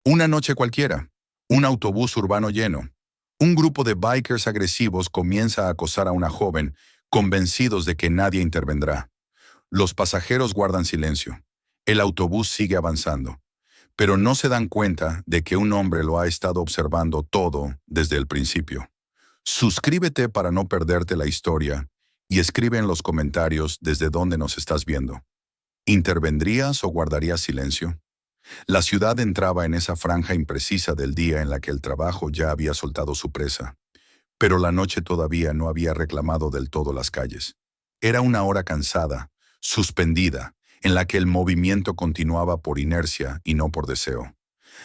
Una noche cualquiera, un autobús urbano lleno. Un grupo de bikers agresivos comienza a acosar a una joven, convencidos de que nadie intervendrá. Los pasajeros guardan silencio. El autobús sigue avanzando, pero no se dan cuenta de que un hombre lo ha estado observando todo desde el principio. Suscríbete para no perderte la historia y escribe en los comentarios desde dónde nos estás viendo. ¿Intervendrías o guardarías silencio? La ciudad entraba en esa franja imprecisa del día en la que el trabajo ya había soltado su presa, pero la noche todavía no había reclamado del todo las calles. Era una hora cansada, suspendida, en la que el movimiento continuaba por inercia y no por deseo.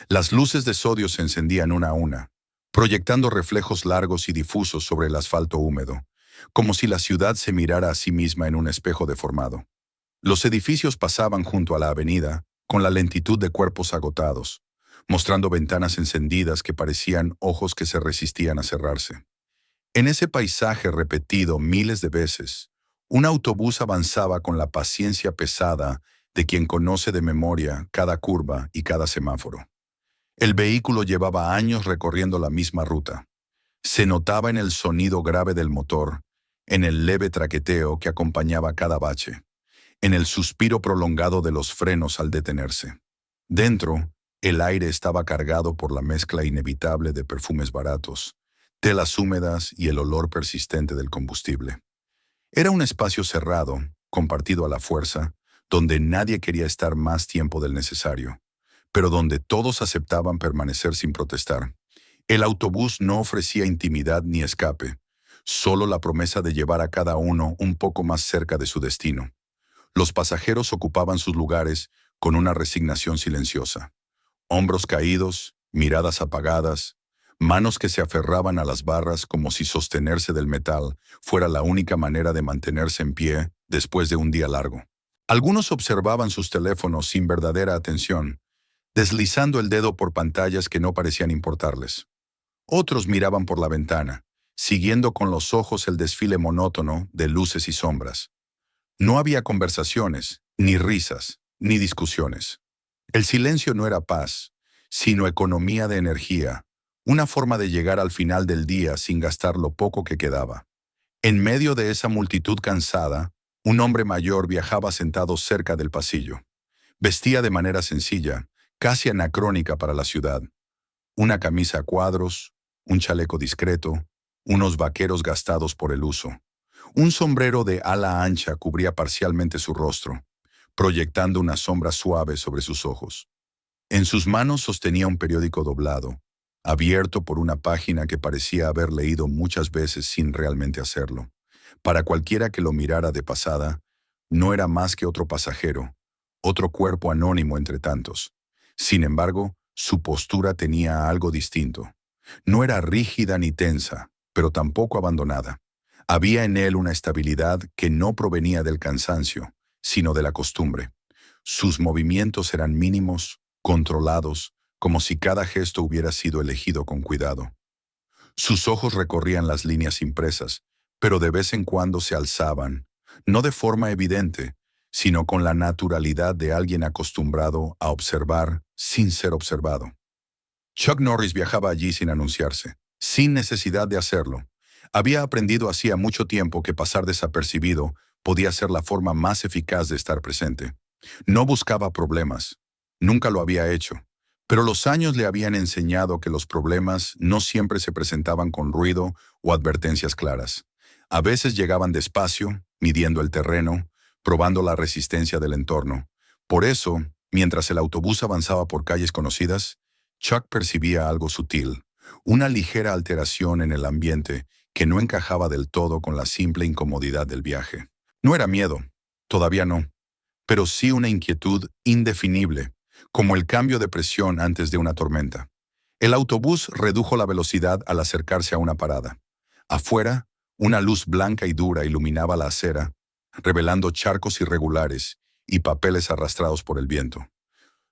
Las luces de sodio se encendían una a una, proyectando reflejos largos y difusos sobre el asfalto húmedo, como si la ciudad se mirara a sí misma en un espejo deformado. Los edificios pasaban junto a la avenida, con la lentitud de cuerpos agotados, mostrando ventanas encendidas que parecían ojos que se resistían a cerrarse. En ese paisaje repetido miles de veces, un autobús avanzaba con la paciencia pesada de quien conoce de memoria cada curva y cada semáforo. El vehículo llevaba años recorriendo la misma ruta. Se notaba en el sonido grave del motor, en el leve traqueteo que acompañaba cada bache, en el suspiro prolongado de los frenos al detenerse. Dentro, el aire estaba cargado por la mezcla inevitable de perfumes baratos, telas húmedas y el olor persistente del combustible. Era un espacio cerrado, compartido a la fuerza, donde nadie quería estar más tiempo del necesario, pero donde todos aceptaban permanecer sin protestar. El autobús no ofrecía intimidad ni escape, solo la promesa de llevar a cada uno un poco más cerca de su destino. Los pasajeros ocupaban sus lugares con una resignación silenciosa. Hombros caídos, miradas apagadas, manos que se aferraban a las barras como si sostenerse del metal fuera la única manera de mantenerse en pie después de un día largo. Algunos observaban sus teléfonos sin verdadera atención, deslizando el dedo por pantallas que no parecían importarles. Otros miraban por la ventana, siguiendo con los ojos el desfile monótono de luces y sombras. No había conversaciones, ni risas, ni discusiones. El silencio no era paz, sino economía de energía, una forma de llegar al final del día sin gastar lo poco que quedaba. En medio de esa multitud cansada, un hombre mayor viajaba sentado cerca del pasillo. Vestía de manera sencilla, casi anacrónica para la ciudad. Una camisa a cuadros, un chaleco discreto, unos vaqueros gastados por el uso. Un sombrero de ala ancha cubría parcialmente su rostro, proyectando una sombra suave sobre sus ojos. En sus manos sostenía un periódico doblado, abierto por una página que parecía haber leído muchas veces sin realmente hacerlo. Para cualquiera que lo mirara de pasada, no era más que otro pasajero, otro cuerpo anónimo entre tantos. Sin embargo, su postura tenía algo distinto. No era rígida ni tensa, pero tampoco abandonada. Había en él una estabilidad que no provenía del cansancio, sino de la costumbre. Sus movimientos eran mínimos, controlados, como si cada gesto hubiera sido elegido con cuidado. Sus ojos recorrían las líneas impresas, pero de vez en cuando se alzaban, no de forma evidente, sino con la naturalidad de alguien acostumbrado a observar sin ser observado. Chuck Norris viajaba allí sin anunciarse, sin necesidad de hacerlo. Había aprendido hacía mucho tiempo que pasar desapercibido podía ser la forma más eficaz de estar presente. No buscaba problemas. Nunca lo había hecho. Pero los años le habían enseñado que los problemas no siempre se presentaban con ruido o advertencias claras. A veces llegaban despacio, midiendo el terreno, probando la resistencia del entorno. Por eso, mientras el autobús avanzaba por calles conocidas, Chuck percibía algo sutil, una ligera alteración en el ambiente que no encajaba del todo con la simple incomodidad del viaje. No era miedo, todavía no, pero sí una inquietud indefinible, como el cambio de presión antes de una tormenta. El autobús redujo la velocidad al acercarse a una parada. Afuera, una luz blanca y dura iluminaba la acera, revelando charcos irregulares y papeles arrastrados por el viento.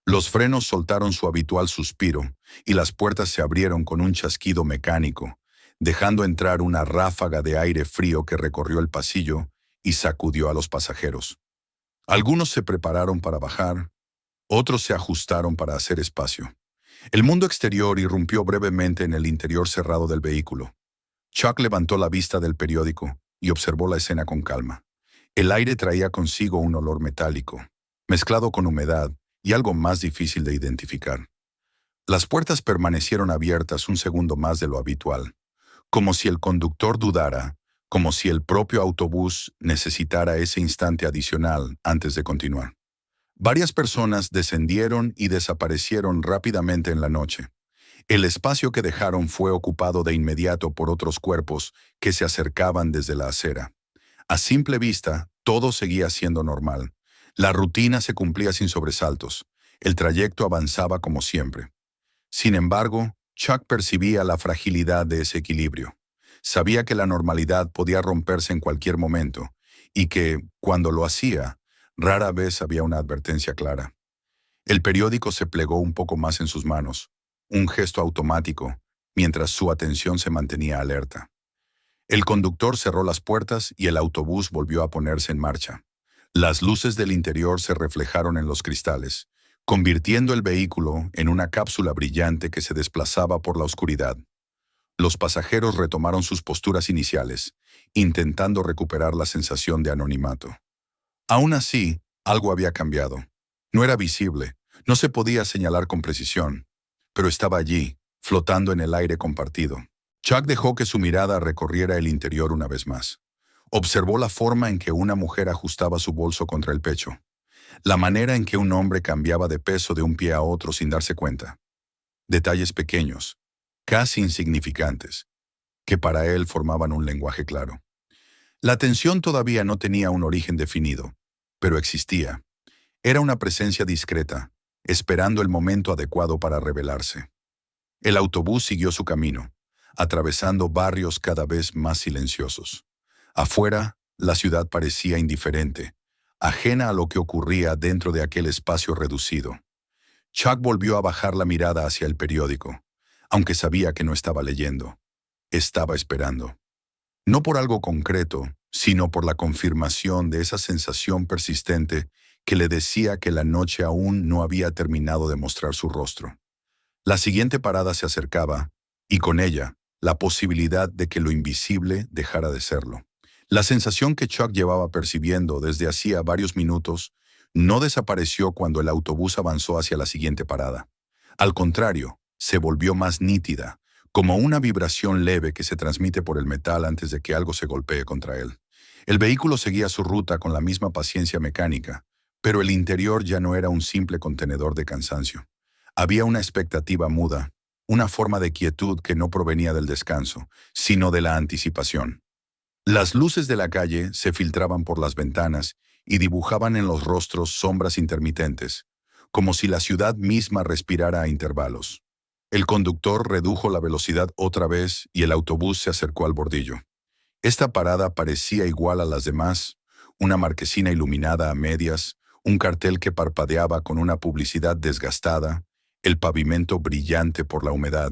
Los frenos soltaron su habitual suspiro y las puertas se abrieron con un chasquido mecánico, dejando entrar una ráfaga de aire frío que recorrió el pasillo y sacudió a los pasajeros. Algunos se prepararon para bajar, otros se ajustaron para hacer espacio. El mundo exterior irrumpió brevemente en el interior cerrado del vehículo. Chuck levantó la vista del periódico y observó la escena con calma. El aire traía consigo un olor metálico, mezclado con humedad y algo más difícil de identificar. Las puertas permanecieron abiertas un segundo más de lo habitual, como si el conductor dudara, como si el propio autobús necesitara ese instante adicional antes de continuar. Varias personas descendieron y desaparecieron rápidamente en la noche. El espacio que dejaron fue ocupado de inmediato por otros cuerpos que se acercaban desde la acera. A simple vista, todo seguía siendo normal. La rutina se cumplía sin sobresaltos. El trayecto avanzaba como siempre. Sin embargo, Chuck percibía la fragilidad de ese equilibrio. Sabía que la normalidad podía romperse en cualquier momento y que, cuando lo hacía, rara vez había una advertencia clara. El periódico se plegó un poco más en sus manos, un gesto automático, mientras su atención se mantenía alerta. El conductor cerró las puertas y el autobús volvió a ponerse en marcha. Las luces del interior se reflejaron en los cristales, convirtiendo el vehículo en una cápsula brillante que se desplazaba por la oscuridad. Los pasajeros retomaron sus posturas iniciales, intentando recuperar la sensación de anonimato. Aún así, algo había cambiado. No era visible, no se podía señalar con precisión, pero estaba allí, flotando en el aire compartido. Chuck dejó que su mirada recorriera el interior una vez más. Observó la forma en que una mujer ajustaba su bolso contra el pecho, la manera en que un hombre cambiaba de peso de un pie a otro sin darse cuenta. Detalles pequeños, casi insignificantes, que para él formaban un lenguaje claro. La tensión todavía no tenía un origen definido, pero existía. Era una presencia discreta, esperando el momento adecuado para revelarse. El autobús siguió su camino, atravesando barrios cada vez más silenciosos. Afuera, la ciudad parecía indiferente, ajena a lo que ocurría dentro de aquel espacio reducido. Chuck volvió a bajar la mirada hacia el periódico, aunque sabía que no estaba leyendo. Estaba esperando. No por algo concreto, sino por la confirmación de esa sensación persistente que le decía que la noche aún no había terminado de mostrar su rostro. La siguiente parada se acercaba, y con ella, la posibilidad de que lo invisible dejara de serlo. La sensación que Chuck llevaba percibiendo desde hacía varios minutos no desapareció cuando el autobús avanzó hacia la siguiente parada. Al contrario, se volvió más nítida, como una vibración leve que se transmite por el metal antes de que algo se golpee contra él. El vehículo seguía su ruta con la misma paciencia mecánica, pero el interior ya no era un simple contenedor de cansancio. Había una expectativa muda, una forma de quietud que no provenía del descanso, sino de la anticipación. Las luces de la calle se filtraban por las ventanas y dibujaban en los rostros sombras intermitentes, como si la ciudad misma respirara a intervalos. El conductor redujo la velocidad otra vez y el autobús se acercó al bordillo. Esta parada parecía igual a las demás, una marquesina iluminada a medias, un cartel que parpadeaba con una publicidad desgastada, el pavimento brillante por la humedad.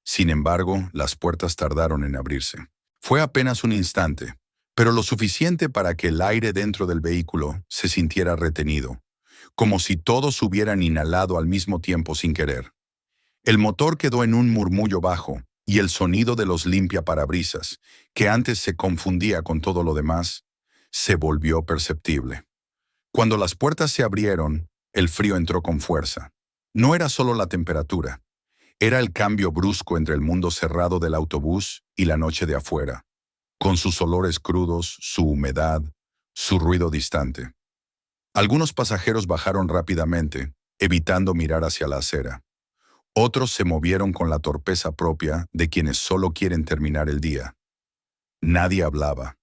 Sin embargo, las puertas tardaron en abrirse. Fue apenas un instante, pero lo suficiente para que el aire dentro del vehículo se sintiera retenido, como si todos hubieran inhalado al mismo tiempo sin querer. El motor quedó en un murmullo bajo, y el sonido de los limpiaparabrisas, que antes se confundía con todo lo demás, se volvió perceptible. Cuando las puertas se abrieron, el frío entró con fuerza. No era solo la temperatura, era el cambio brusco entre el mundo cerrado del autobús y la noche de afuera, con sus olores crudos, su humedad, su ruido distante. Algunos pasajeros bajaron rápidamente, evitando mirar hacia la acera. Otros se movieron con la torpeza propia de quienes solo quieren terminar el día. Nadie hablaba.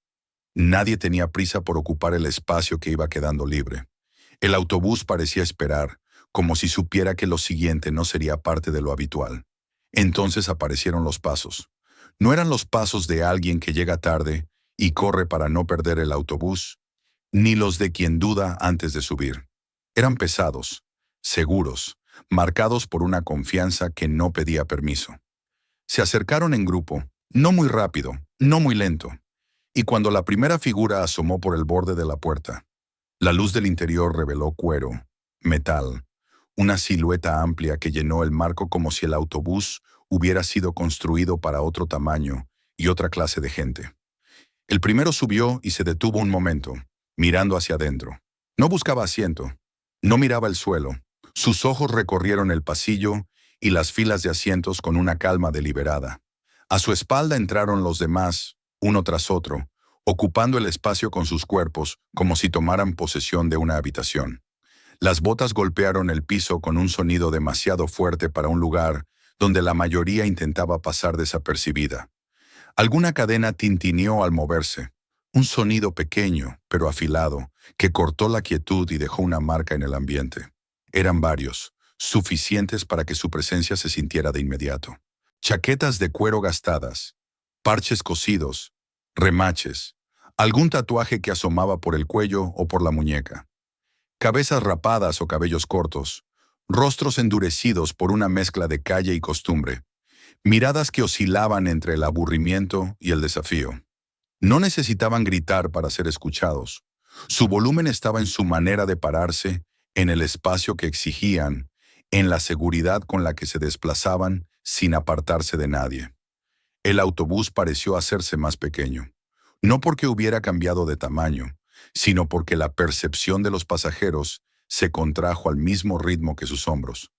Nadie tenía prisa por ocupar el espacio que iba quedando libre. El autobús parecía esperar, como si supiera que lo siguiente no sería parte de lo habitual. Entonces aparecieron los pasos. No eran los pasos de alguien que llega tarde y corre para no perder el autobús, ni los de quien duda antes de subir. Eran pesados, seguros, marcados por una confianza que no pedía permiso. Se acercaron en grupo, no muy rápido, no muy lento, y cuando la primera figura asomó por el borde de la puerta, la luz del interior reveló cuero, metal, una silueta amplia que llenó el marco como si el autobús hubiera sido construido para otro tamaño y otra clase de gente. El primero subió y se detuvo un momento, mirando hacia adentro. No buscaba asiento, no miraba el suelo. Sus ojos recorrieron el pasillo y las filas de asientos con una calma deliberada. A su espalda entraron los demás, uno tras otro, ocupando el espacio con sus cuerpos como si tomaran posesión de una habitación. Las botas golpearon el piso con un sonido demasiado fuerte para un lugar donde la mayoría intentaba pasar desapercibida. Alguna cadena tintineó al moverse, un sonido pequeño, pero afilado, que cortó la quietud y dejó una marca en el ambiente. Eran varios, suficientes para que su presencia se sintiera de inmediato. Chaquetas de cuero gastadas, parches cosidos, remaches, algún tatuaje que asomaba por el cuello o por la muñeca. Cabezas rapadas o cabellos cortos, rostros endurecidos por una mezcla de calle y costumbre, miradas que oscilaban entre el aburrimiento y el desafío. No necesitaban gritar para ser escuchados. Su volumen estaba en su manera de pararse, en el espacio que exigían, en la seguridad con la que se desplazaban sin apartarse de nadie. El autobús pareció hacerse más pequeño, no porque hubiera cambiado de tamaño, sino porque la percepción de los pasajeros se contrajo al mismo ritmo que sus hombros.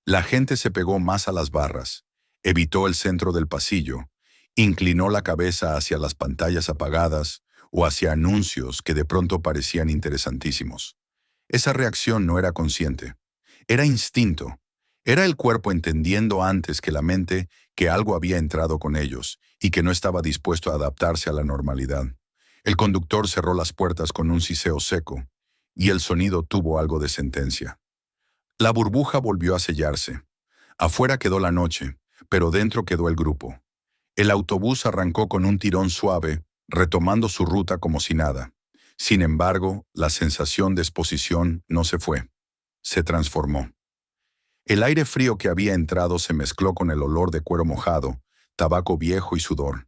La gente se pegó más a las barras, evitó el centro del pasillo, inclinó la cabeza hacia las pantallas apagadas o hacia anuncios que de pronto parecían interesantísimos. Esa reacción no era consciente, era instinto. Era el cuerpo entendiendo antes que la mente que algo había entrado con ellos y que no estaba dispuesto a adaptarse a la normalidad. El conductor cerró las puertas con un siseo seco y el sonido tuvo algo de sentencia. La burbuja volvió a sellarse. Afuera quedó la noche, pero dentro quedó el grupo. El autobús arrancó con un tirón suave, retomando su ruta como si nada. Sin embargo, la sensación de exposición no se fue. Se transformó. El aire frío que había entrado se mezcló con el olor de cuero mojado, tabaco viejo y sudor.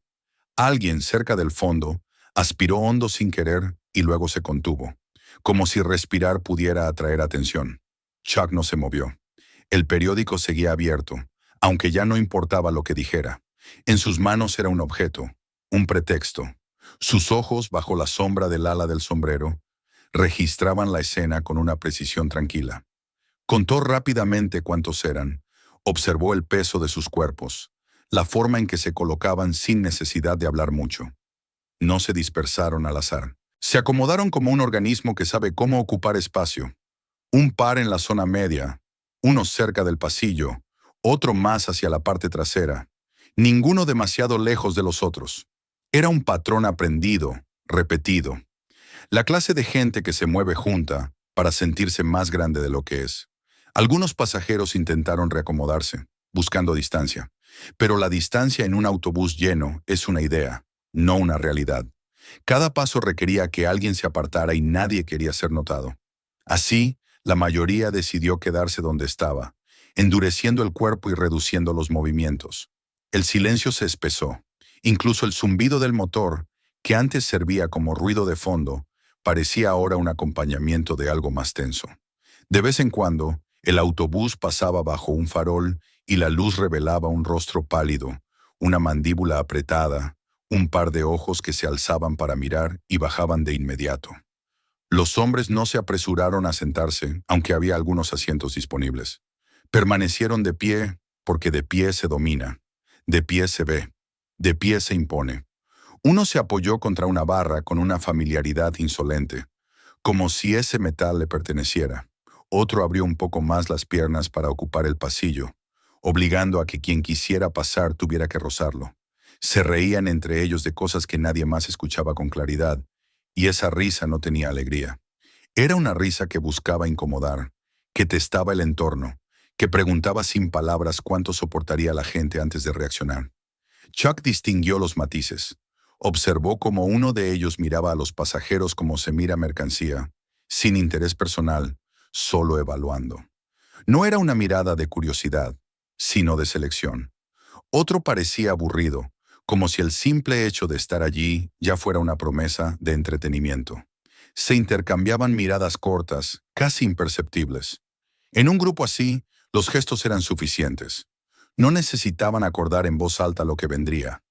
Alguien cerca del fondo aspiró hondo sin querer y luego se contuvo, como si respirar pudiera atraer atención. Chuck no se movió. El periódico seguía abierto, aunque ya no importaba lo que dijera. En sus manos era un objeto, un pretexto. Sus ojos, bajo la sombra del ala del sombrero, registraban la escena con una precisión tranquila. Contó rápidamente cuántos eran, observó el peso de sus cuerpos, la forma en que se colocaban sin necesidad de hablar mucho. No se dispersaron al azar. Se acomodaron como un organismo que sabe cómo ocupar espacio. Un par en la zona media, uno cerca del pasillo, otro más hacia la parte trasera, ninguno demasiado lejos de los otros. Era un patrón aprendido, repetido. La clase de gente que se mueve junta para sentirse más grande de lo que es. Algunos pasajeros intentaron reacomodarse, buscando distancia, pero la distancia en un autobús lleno es una idea, no una realidad. Cada paso requería que alguien se apartara y nadie quería ser notado. Así, la mayoría decidió quedarse donde estaba, endureciendo el cuerpo y reduciendo los movimientos. El silencio se espesó. Incluso el zumbido del motor, que antes servía como ruido de fondo, parecía ahora un acompañamiento de algo más tenso. De vez en cuando, el autobús pasaba bajo un farol y la luz revelaba un rostro pálido, una mandíbula apretada, un par de ojos que se alzaban para mirar y bajaban de inmediato. Los hombres no se apresuraron a sentarse, aunque había algunos asientos disponibles. Permanecieron de pie, porque de pie se domina, de pie se ve, de pie se impone. Uno se apoyó contra una barra con una familiaridad insolente, como si ese metal le perteneciera. Otro abrió un poco más las piernas para ocupar el pasillo, obligando a que quien quisiera pasar tuviera que rozarlo. Se reían entre ellos de cosas que nadie más escuchaba con claridad, y esa risa no tenía alegría. Era una risa que buscaba incomodar, que testaba el entorno, que preguntaba sin palabras cuánto soportaría la gente antes de reaccionar. Chuck distinguió los matices. Observó cómo uno de ellos miraba a los pasajeros como se mira mercancía, sin interés personal, solo evaluando. No era una mirada de curiosidad, sino de selección. Otro parecía aburrido, como si el simple hecho de estar allí ya fuera una promesa de entretenimiento. Se intercambiaban miradas cortas, casi imperceptibles. En un grupo así, los gestos eran suficientes. No necesitaban acordar en voz alta lo que vendría.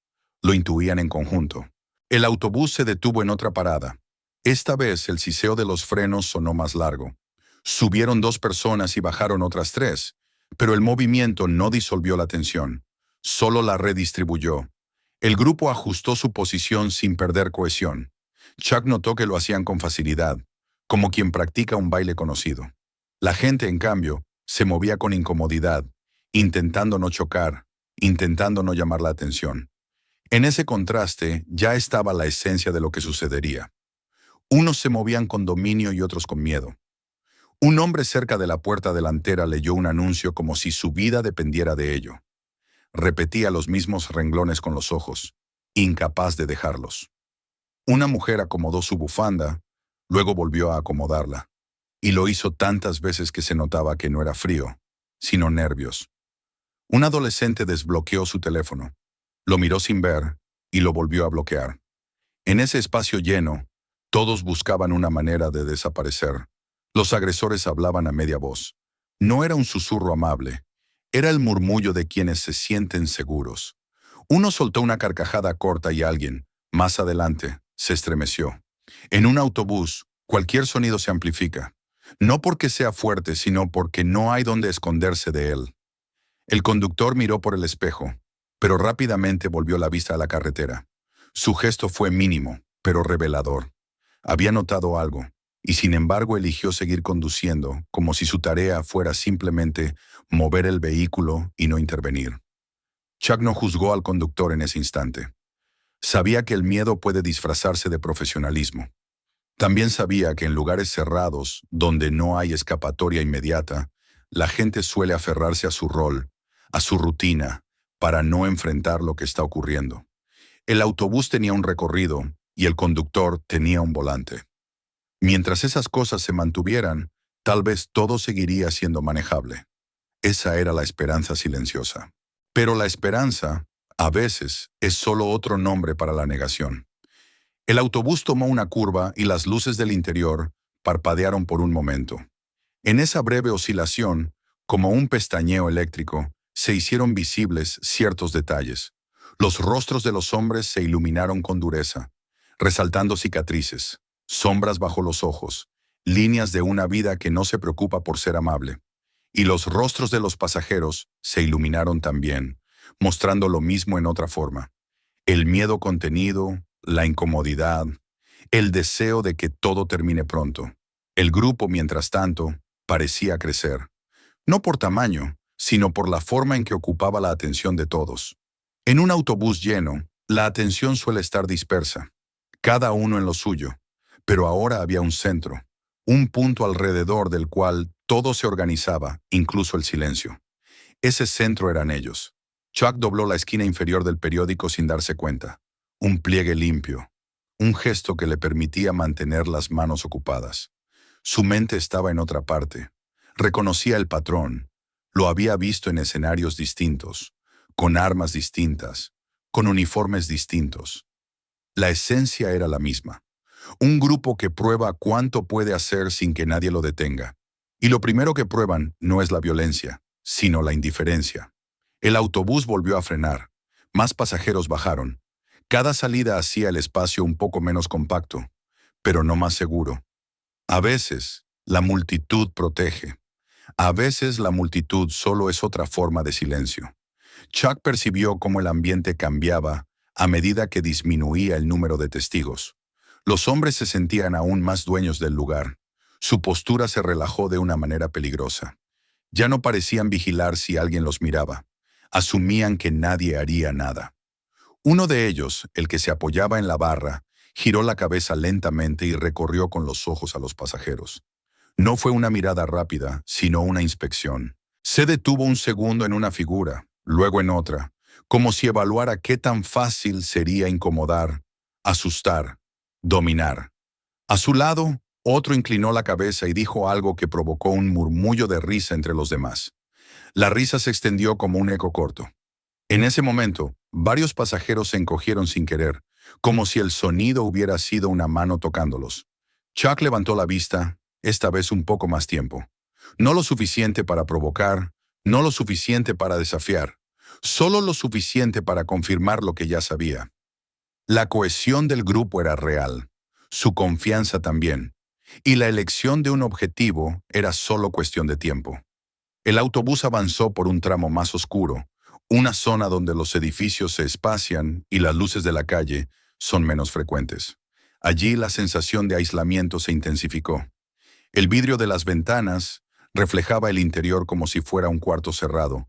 Lo intuían en conjunto. El autobús se detuvo en otra parada. Esta vez el siseo de los frenos sonó más largo. Subieron 2 personas y bajaron otras 3, pero el movimiento no disolvió la tensión, solo la redistribuyó. El grupo ajustó su posición sin perder cohesión. Chuck notó que lo hacían con facilidad, como quien practica un baile conocido. La gente, en cambio, se movía con incomodidad, intentando no chocar, intentando no llamar la atención. En ese contraste ya estaba la esencia de lo que sucedería. Unos se movían con dominio y otros con miedo. Un hombre cerca de la puerta delantera leyó un anuncio como si su vida dependiera de ello. Repetía los mismos renglones con los ojos, incapaz de dejarlos. Una mujer acomodó su bufanda, luego volvió a acomodarla, y lo hizo tantas veces que se notaba que no era frío, sino nervios. Un adolescente desbloqueó su teléfono, lo miró sin ver y lo volvió a bloquear. En ese espacio lleno, todos buscaban una manera de desaparecer. Los agresores hablaban a media voz. No era un susurro amable, era el murmullo de quienes se sienten seguros. Uno soltó una carcajada corta y alguien, más adelante, se estremeció. En un autobús, cualquier sonido se amplifica. No porque sea fuerte, sino porque no hay donde esconderse de él. El conductor miró por el espejo, pero rápidamente volvió la vista a la carretera. Su gesto fue mínimo, pero revelador. Había notado algo, y sin embargo eligió seguir conduciendo, como si su tarea fuera simplemente mover el vehículo y no intervenir. Chuck no juzgó al conductor en ese instante. Sabía que el miedo puede disfrazarse de profesionalismo. También sabía que en lugares cerrados, donde no hay escapatoria inmediata, la gente suele aferrarse a su rol, a su rutina, para no enfrentar lo que está ocurriendo. El autobús tenía un recorrido y el conductor tenía un volante. Mientras esas cosas se mantuvieran, tal vez todo seguiría siendo manejable. Esa era la esperanza silenciosa. Pero la esperanza, a veces, es solo otro nombre para la negación. El autobús tomó una curva y las luces del interior parpadearon por un momento. En esa breve oscilación, como un pestañeo eléctrico, se hicieron visibles ciertos detalles. Los rostros de los hombres se iluminaron con dureza, resaltando cicatrices, sombras bajo los ojos, líneas de una vida que no se preocupa por ser amable. Y los rostros de los pasajeros se iluminaron también, mostrando lo mismo en otra forma. El miedo contenido, la incomodidad, el deseo de que todo termine pronto. El grupo, mientras tanto, parecía crecer. No por tamaño, sino por la forma en que ocupaba la atención de todos. En un autobús lleno, la atención suele estar dispersa, cada uno en lo suyo, pero ahora había un centro, un punto alrededor del cual todo se organizaba, incluso el silencio. Ese centro eran ellos. Chuck dobló la esquina inferior del periódico sin darse cuenta. Un pliegue limpio, un gesto que le permitía mantener las manos ocupadas. Su mente estaba en otra parte. Reconocía el patrón. Lo había visto en escenarios distintos, con armas distintas, con uniformes distintos. La esencia era la misma. Un grupo que prueba cuánto puede hacer sin que nadie lo detenga. Y lo primero que prueban no es la violencia, sino la indiferencia. El autobús volvió a frenar. Más pasajeros bajaron. Cada salida hacía el espacio un poco menos compacto, pero no más seguro. A veces, la multitud protege. A veces, la multitud solo es otra forma de silencio. Chuck percibió cómo el ambiente cambiaba a medida que disminuía el número de testigos. Los hombres se sentían aún más dueños del lugar. Su postura se relajó de una manera peligrosa. Ya no parecían vigilar si alguien los miraba. Asumían que nadie haría nada. Uno de ellos, el que se apoyaba en la barra, giró la cabeza lentamente y recorrió con los ojos a los pasajeros. No fue una mirada rápida, sino una inspección. Se detuvo un segundo en una figura, luego en otra, como si evaluara qué tan fácil sería incomodar, asustar, dominar. A su lado, otro inclinó la cabeza y dijo algo que provocó un murmullo de risa entre los demás. La risa se extendió como un eco corto. En ese momento, varios pasajeros se encogieron sin querer, como si el sonido hubiera sido una mano tocándolos. Chuck levantó la vista, esta vez un poco más tiempo. No lo suficiente para provocar, no lo suficiente para desafiar, solo lo suficiente para confirmar lo que ya sabía. La cohesión del grupo era real, su confianza también, y la elección de un objetivo era solo cuestión de tiempo. El autobús avanzó por un tramo más oscuro, una zona donde los edificios se espacian y las luces de la calle son menos frecuentes. Allí la sensación de aislamiento se intensificó. El vidrio de las ventanas reflejaba el interior como si fuera un cuarto cerrado,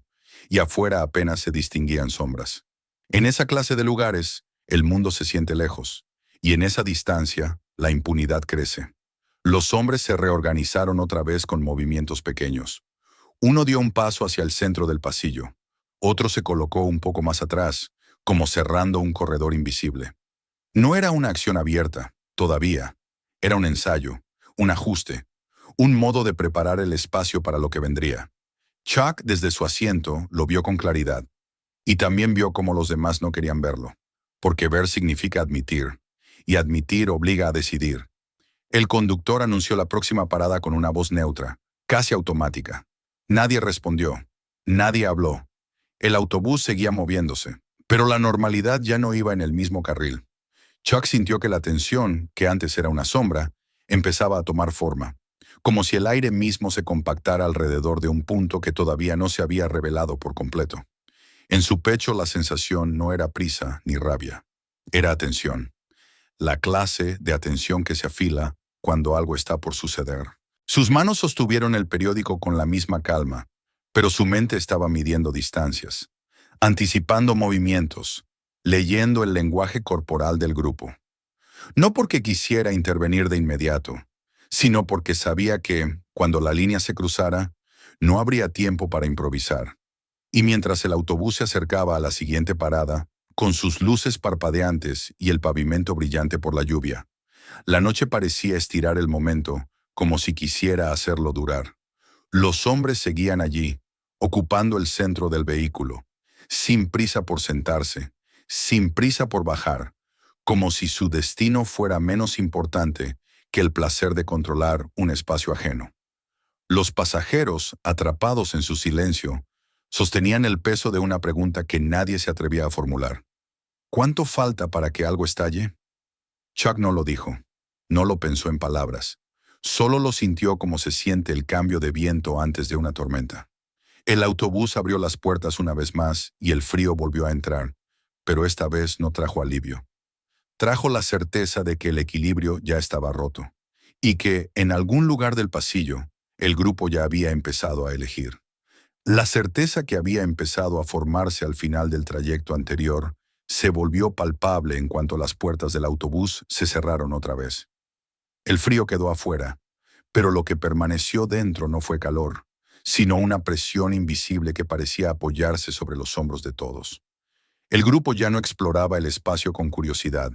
y afuera apenas se distinguían sombras. En esa clase de lugares, el mundo se siente lejos, y en esa distancia, la impunidad crece. Los hombres se reorganizaron otra vez con movimientos pequeños. Uno dio un paso hacia el centro del pasillo. Otro se colocó un poco más atrás, como cerrando un corredor invisible. No era una acción abierta, todavía. Era un ensayo, un ajuste, un modo de preparar el espacio para lo que vendría. Chuck, desde su asiento, lo vio con claridad. Y también vio cómo los demás no querían verlo. Porque ver significa admitir. Y admitir obliga a decidir. El conductor anunció la próxima parada con una voz neutra, casi automática. Nadie respondió. Nadie habló. El autobús seguía moviéndose, pero la normalidad ya no iba en el mismo carril. Chuck sintió que la tensión, que antes era una sombra, empezaba a tomar forma, como si el aire mismo se compactara alrededor de un punto que todavía no se había revelado por completo. En su pecho la sensación no era prisa ni rabia, era atención. La clase de atención que se afila cuando algo está por suceder. Sus manos sostuvieron el periódico con la misma calma, pero su mente estaba midiendo distancias, anticipando movimientos, leyendo el lenguaje corporal del grupo. No porque quisiera intervenir de inmediato, sino porque sabía que, cuando la línea se cruzara, no habría tiempo para improvisar. Y mientras el autobús se acercaba a la siguiente parada, con sus luces parpadeantes y el pavimento brillante por la lluvia, la noche parecía estirar el momento, como si quisiera hacerlo durar. Los hombres seguían allí, ocupando el centro del vehículo, sin prisa por sentarse, sin prisa por bajar, como si su destino fuera menos importante que el placer de controlar un espacio ajeno. Los pasajeros, atrapados en su silencio, sostenían el peso de una pregunta que nadie se atrevía a formular. ¿Cuánto falta para que algo estalle? Chuck no lo dijo, no lo pensó en palabras, solo lo sintió como se siente el cambio de viento antes de una tormenta. El autobús abrió las puertas una vez más y el frío volvió a entrar, pero esta vez no trajo alivio. Trajo la certeza de que el equilibrio ya estaba roto y que, en algún lugar del pasillo, el grupo ya había empezado a elegir. La certeza que había empezado a formarse al final del trayecto anterior se volvió palpable en cuanto las puertas del autobús se cerraron otra vez. El frío quedó afuera, pero lo que permaneció dentro no fue calor, sino una presión invisible que parecía apoyarse sobre los hombros de todos. El grupo ya no exploraba el espacio con curiosidad,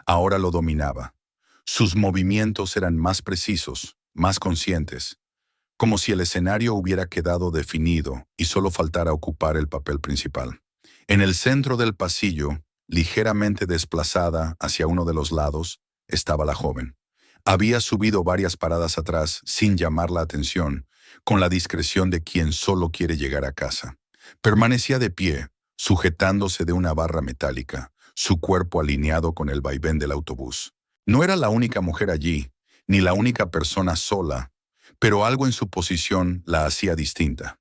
ahora lo dominaba. Sus movimientos eran más precisos, más conscientes, como si el escenario hubiera quedado definido y solo faltara ocupar el papel principal. En el centro del pasillo, ligeramente desplazada hacia uno de los lados, estaba la joven. Había subido varias paradas atrás sin llamar la atención, con la discreción de quien solo quiere llegar a casa. Permanecía de pie, sujetándose de una barra metálica, su cuerpo alineado con el vaivén del autobús. No era la única mujer allí, ni la única persona sola, pero algo en su posición la hacía distinta.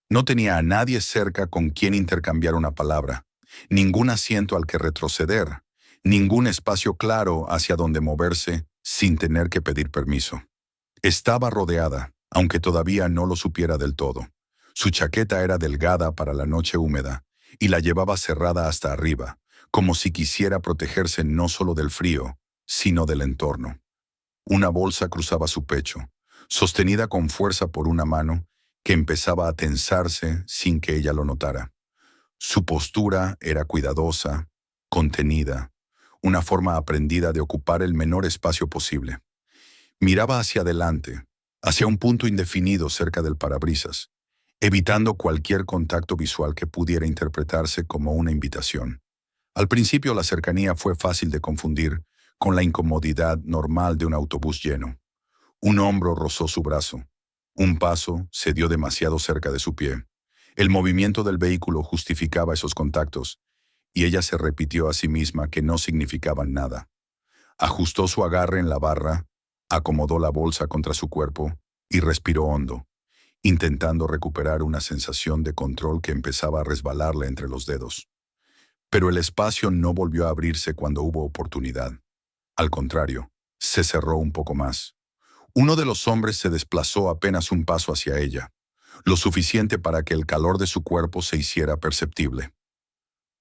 No tenía a nadie cerca con quien intercambiar una palabra, ningún asiento al que retroceder, ningún espacio claro hacia donde moverse sin tener que pedir permiso. Estaba rodeada, aunque todavía no lo supiera del todo. Su chaqueta era delgada para la noche húmeda y la llevaba cerrada hasta arriba, como si quisiera protegerse no solo del frío, sino del entorno. Una bolsa cruzaba su pecho, sostenida con fuerza por una mano que empezaba a tensarse sin que ella lo notara. Su postura era cuidadosa, contenida, una forma aprendida de ocupar el menor espacio posible. Miraba hacia adelante, hacia un punto indefinido cerca del parabrisas, evitando cualquier contacto visual que pudiera interpretarse como una invitación. Al principio la cercanía fue fácil de confundir con la incomodidad normal de un autobús lleno. Un hombro rozó su brazo. Un paso se dio demasiado cerca de su pie. El movimiento del vehículo justificaba esos contactos, y ella se repitió a sí misma que no significaban nada. Ajustó su agarre en la barra, acomodó la bolsa contra su cuerpo y respiró hondo, intentando recuperar una sensación de control que empezaba a resbalarle entre los dedos. Pero el espacio no volvió a abrirse cuando hubo oportunidad. Al contrario, se cerró un poco más. Uno de los hombres se desplazó apenas un paso hacia ella, lo suficiente para que el calor de su cuerpo se hiciera perceptible.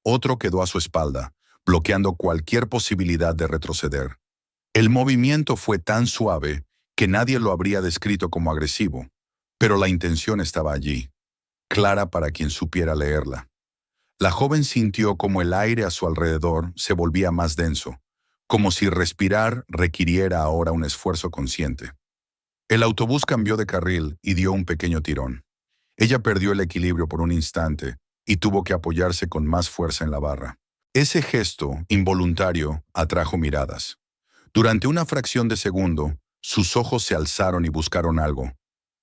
Otro quedó a su espalda, bloqueando cualquier posibilidad de retroceder. El movimiento fue tan suave que nadie lo habría descrito como agresivo, pero la intención estaba allí, clara para quien supiera leerla. La joven sintió como el aire a su alrededor se volvía más denso, como si respirar requiriera ahora un esfuerzo consciente. El autobús cambió de carril y dio un pequeño tirón. Ella perdió el equilibrio por un instante y tuvo que apoyarse con más fuerza en la barra. Ese gesto, involuntario, atrajo miradas. Durante una fracción de segundo, sus ojos se alzaron y buscaron algo,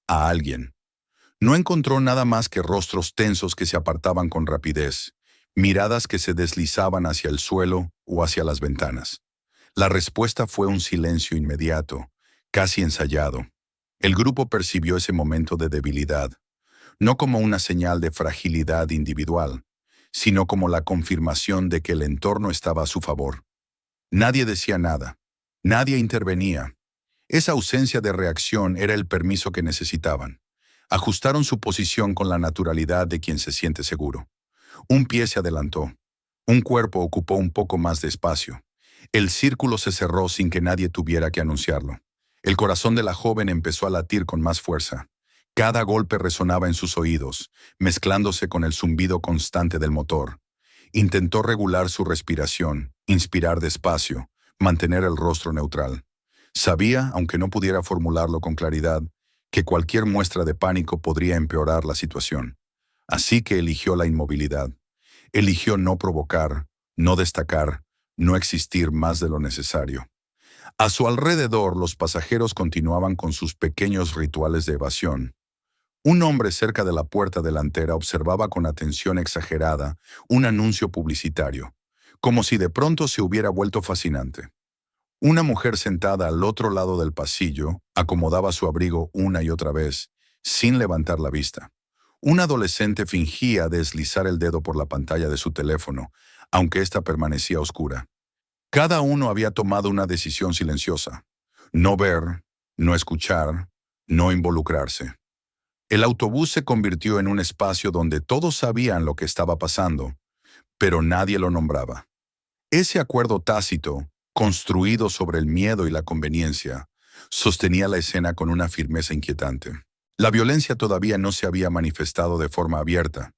a alguien. No encontró nada más que rostros tensos que se apartaban con rapidez, miradas que se deslizaban hacia el suelo o hacia las ventanas. La respuesta fue un silencio inmediato, casi ensayado. El grupo percibió ese momento de debilidad, no como una señal de fragilidad individual, sino como la confirmación de que el entorno estaba a su favor. Nadie decía nada, nadie intervenía. Esa ausencia de reacción era el permiso que necesitaban. Ajustaron su posición con la naturalidad de quien se siente seguro. Un pie se adelantó. Un cuerpo ocupó un poco más de espacio. El círculo se cerró sin que nadie tuviera que anunciarlo. El corazón de la joven empezó a latir con más fuerza. Cada golpe resonaba en sus oídos, mezclándose con el zumbido constante del motor. Intentó regular su respiración, inspirar despacio, mantener el rostro neutral. Sabía, aunque no pudiera formularlo con claridad, que cualquier muestra de pánico podría empeorar la situación. Así que eligió la inmovilidad. Eligió no provocar, no destacar, no existir más de lo necesario. A su alrededor, los pasajeros continuaban con sus pequeños rituales de evasión. Un hombre cerca de la puerta delantera observaba con atención exagerada un anuncio publicitario, como si de pronto se hubiera vuelto fascinante. Una mujer sentada al otro lado del pasillo acomodaba su abrigo una y otra vez, sin levantar la vista. Un adolescente fingía deslizar el dedo por la pantalla de su teléfono, aunque ésta permanecía oscura. Cada uno había tomado una decisión silenciosa: no ver, no escuchar, no involucrarse. El autobús se convirtió en un espacio donde todos sabían lo que estaba pasando, pero nadie lo nombraba. Ese acuerdo tácito, construido sobre el miedo y la conveniencia, sostenía la escena con una firmeza inquietante. La violencia todavía no se había manifestado de forma abierta,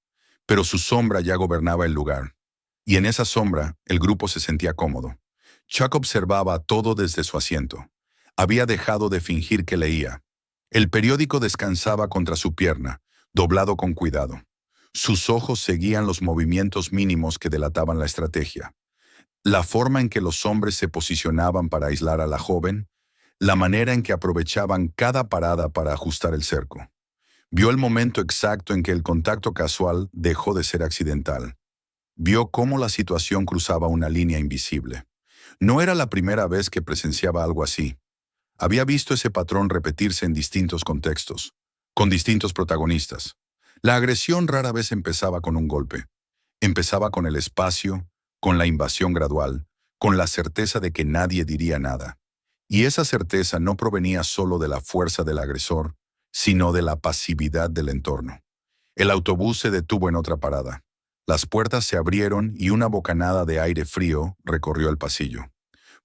pero su sombra ya gobernaba el lugar. Y en esa sombra, el grupo se sentía cómodo. Chuck observaba todo desde su asiento. Había dejado de fingir que leía. El periódico descansaba contra su pierna, doblado con cuidado. Sus ojos seguían los movimientos mínimos que delataban la estrategia. La forma en que los hombres se posicionaban para aislar a la joven, la manera en que aprovechaban cada parada para ajustar el cerco. Vio el momento exacto en que el contacto casual dejó de ser accidental. Vio cómo la situación cruzaba una línea invisible. No era la primera vez que presenciaba algo así. Había visto ese patrón repetirse en distintos contextos, con distintos protagonistas. La agresión rara vez empezaba con un golpe. Empezaba con el espacio, con la invasión gradual, con la certeza de que nadie diría nada. Y esa certeza no provenía solo de la fuerza del agresor, sino de la pasividad del entorno. El autobús se detuvo en otra parada. Las puertas se abrieron y una bocanada de aire frío recorrió el pasillo.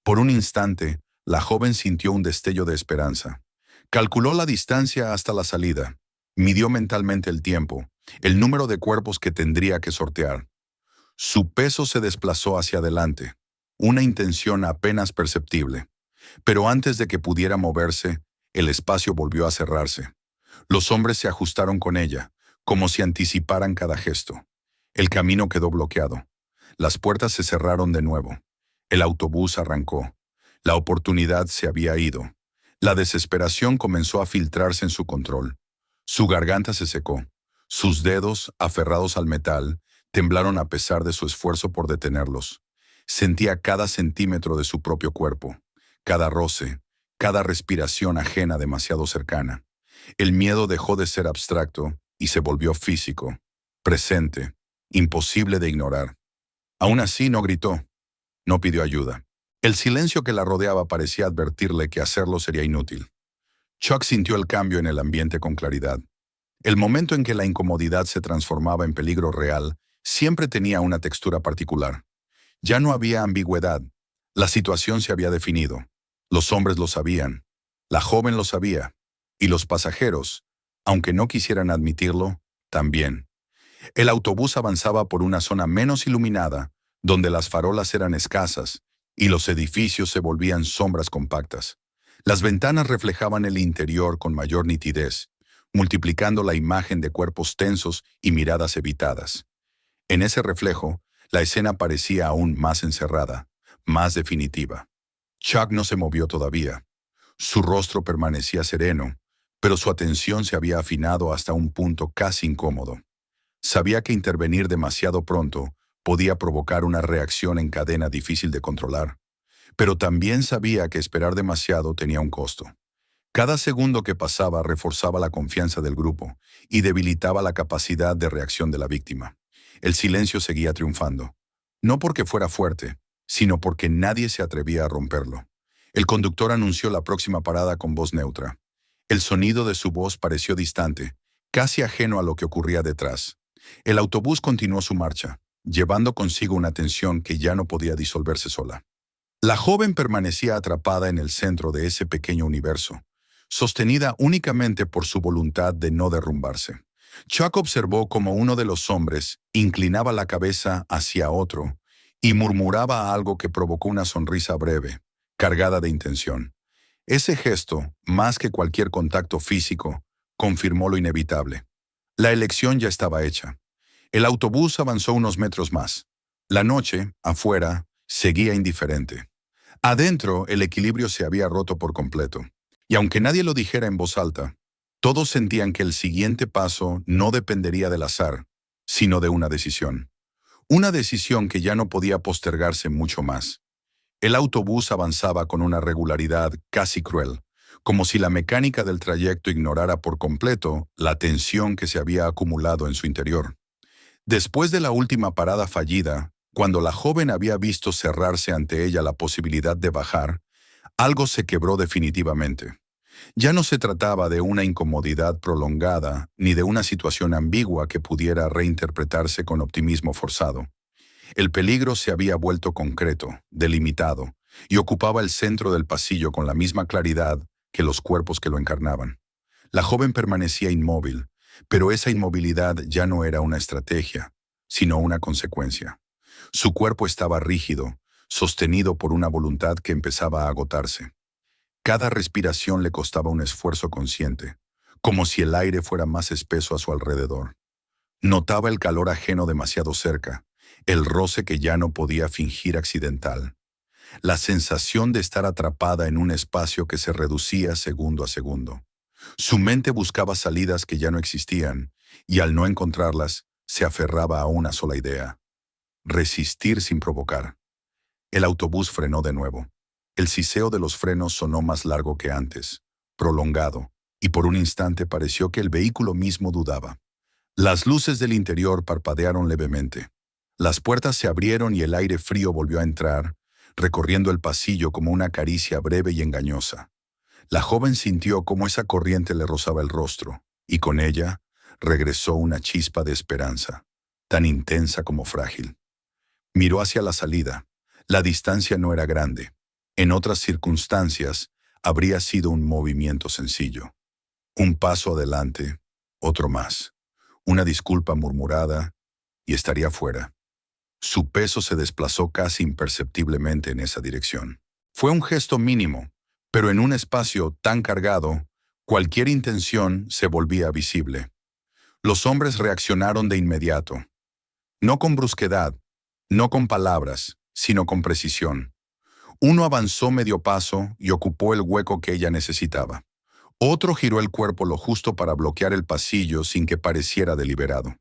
Por un instante, la joven sintió un destello de esperanza. Calculó la distancia hasta la salida. Midió mentalmente el tiempo, el número de cuerpos que tendría que sortear. Su peso se desplazó hacia adelante, una intención apenas perceptible. Pero antes de que pudiera moverse, el espacio volvió a cerrarse. Los hombres se ajustaron con ella, como si anticiparan cada gesto. El camino quedó bloqueado. Las puertas se cerraron de nuevo. El autobús arrancó. La oportunidad se había ido. La desesperación comenzó a filtrarse en su control. Su garganta se secó. Sus dedos, aferrados al metal, temblaron a pesar de su esfuerzo por detenerlos. Sentía cada centímetro de su propio cuerpo, cada roce, cada respiración ajena demasiado cercana. El miedo dejó de ser abstracto y se volvió físico, presente, imposible de ignorar. Aún así no gritó, no pidió ayuda. El silencio que la rodeaba parecía advertirle que hacerlo sería inútil. Chuck sintió el cambio en el ambiente con claridad. El momento en que la incomodidad se transformaba en peligro real siempre tenía una textura particular. Ya no había ambigüedad. La situación se había definido. Los hombres lo sabían. La joven lo sabía. Y los pasajeros, aunque no quisieran admitirlo, también. El autobús avanzaba por una zona menos iluminada, donde las farolas eran escasas y los edificios se volvían sombras compactas. Las ventanas reflejaban el interior con mayor nitidez, multiplicando la imagen de cuerpos tensos y miradas evitadas. En ese reflejo, la escena parecía aún más encerrada, más definitiva. Chuck no se movió todavía. Su rostro permanecía sereno, pero su atención se había afinado hasta un punto casi incómodo. Sabía que intervenir demasiado pronto podía provocar una reacción en cadena difícil de controlar, pero también sabía que esperar demasiado tenía un costo. Cada segundo que pasaba reforzaba la confianza del grupo y debilitaba la capacidad de reacción de la víctima. El silencio seguía triunfando, no porque fuera fuerte, sino porque nadie se atrevía a romperlo. El conductor anunció la próxima parada con voz neutra. El sonido de su voz pareció distante, casi ajeno a lo que ocurría detrás. El autobús continuó su marcha, llevando consigo una tensión que ya no podía disolverse sola. La joven permanecía atrapada en el centro de ese pequeño universo, sostenida únicamente por su voluntad de no derrumbarse. Chuck observó cómo uno de los hombres inclinaba la cabeza hacia otro y murmuraba algo que provocó una sonrisa breve, cargada de intención. Ese gesto, más que cualquier contacto físico, confirmó lo inevitable. La elección ya estaba hecha. El autobús avanzó unos metros más. La noche, afuera, seguía indiferente. Adentro, el equilibrio se había roto por completo. Y aunque nadie lo dijera en voz alta, todos sentían que el siguiente paso no dependería del azar, sino de una decisión. Una decisión que ya no podía postergarse mucho más. El autobús avanzaba con una regularidad casi cruel, como si la mecánica del trayecto ignorara por completo la tensión que se había acumulado en su interior. Después de la última parada fallida, cuando la joven había visto cerrarse ante ella la posibilidad de bajar, algo se quebró definitivamente. Ya no se trataba de una incomodidad prolongada ni de una situación ambigua que pudiera reinterpretarse con optimismo forzado. El peligro se había vuelto concreto, delimitado, y ocupaba el centro del pasillo con la misma claridad que los cuerpos que lo encarnaban. La joven permanecía inmóvil, pero esa inmovilidad ya no era una estrategia, sino una consecuencia. Su cuerpo estaba rígido, sostenido por una voluntad que empezaba a agotarse. Cada respiración le costaba un esfuerzo consciente, como si el aire fuera más espeso a su alrededor. Notaba el calor ajeno demasiado cerca, el roce que ya no podía fingir accidental, la sensación de estar atrapada en un espacio que se reducía segundo a segundo. Su mente buscaba salidas que ya no existían, y al no encontrarlas, se aferraba a una sola idea: resistir sin provocar. El autobús frenó de nuevo. El siseo de los frenos sonó más largo que antes, prolongado, y por un instante pareció que el vehículo mismo dudaba. Las luces del interior parpadearon levemente. Las puertas se abrieron y el aire frío volvió a entrar, recorriendo el pasillo como una caricia breve y engañosa. La joven sintió cómo esa corriente le rozaba el rostro, y con ella regresó una chispa de esperanza, tan intensa como frágil. Miró hacia la salida. La distancia no era grande. En otras circunstancias, habría sido un movimiento sencillo. Un paso adelante, otro más. Una disculpa murmurada, y estaría fuera. Su peso se desplazó casi imperceptiblemente en esa dirección. Fue un gesto mínimo, pero en un espacio tan cargado, cualquier intención se volvía visible. Los hombres reaccionaron de inmediato. No con brusquedad, no con palabras, sino con precisión. Uno avanzó medio paso y ocupó el hueco que ella necesitaba. Otro giró el cuerpo lo justo para bloquear el pasillo sin que pareciera deliberado.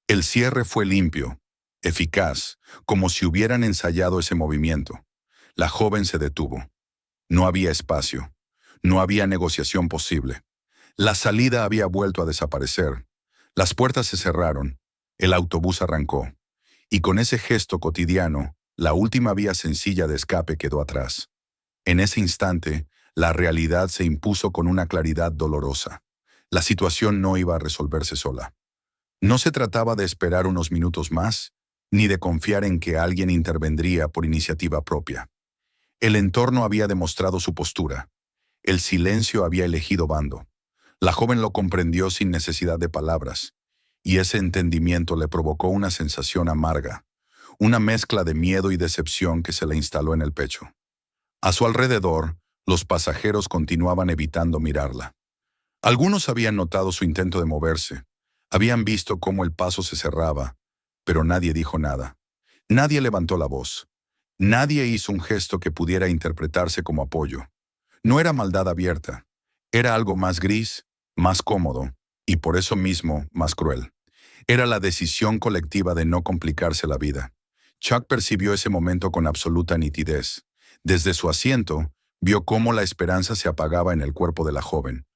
El cierre fue limpio, eficaz, como si hubieran ensayado ese movimiento. La joven se detuvo. No había espacio. No había negociación posible. La salida había vuelto a desaparecer. Las puertas se cerraron. El autobús arrancó. Y con ese gesto cotidiano, la última vía sencilla de escape quedó atrás. En ese instante, la realidad se impuso con una claridad dolorosa. La situación no iba a resolverse sola. No se trataba de esperar unos minutos más, ni de confiar en que alguien intervendría por iniciativa propia. El entorno había demostrado su postura. El silencio había elegido bando. La joven lo comprendió sin necesidad de palabras, y ese entendimiento le provocó una sensación amarga, una mezcla de miedo y decepción que se le instaló en el pecho. A su alrededor, los pasajeros continuaban evitando mirarla. Algunos habían notado su intento de moverse, habían visto cómo el paso se cerraba, pero nadie dijo nada. Nadie levantó la voz. Nadie hizo un gesto que pudiera interpretarse como apoyo. No era maldad abierta, era algo más gris, más cómodo, y por eso mismo más cruel. Era la decisión colectiva de no complicarse la vida. Chuck percibió ese momento con absoluta nitidez. Desde su asiento, vio cómo la esperanza se apagaba en el cuerpo de la joven,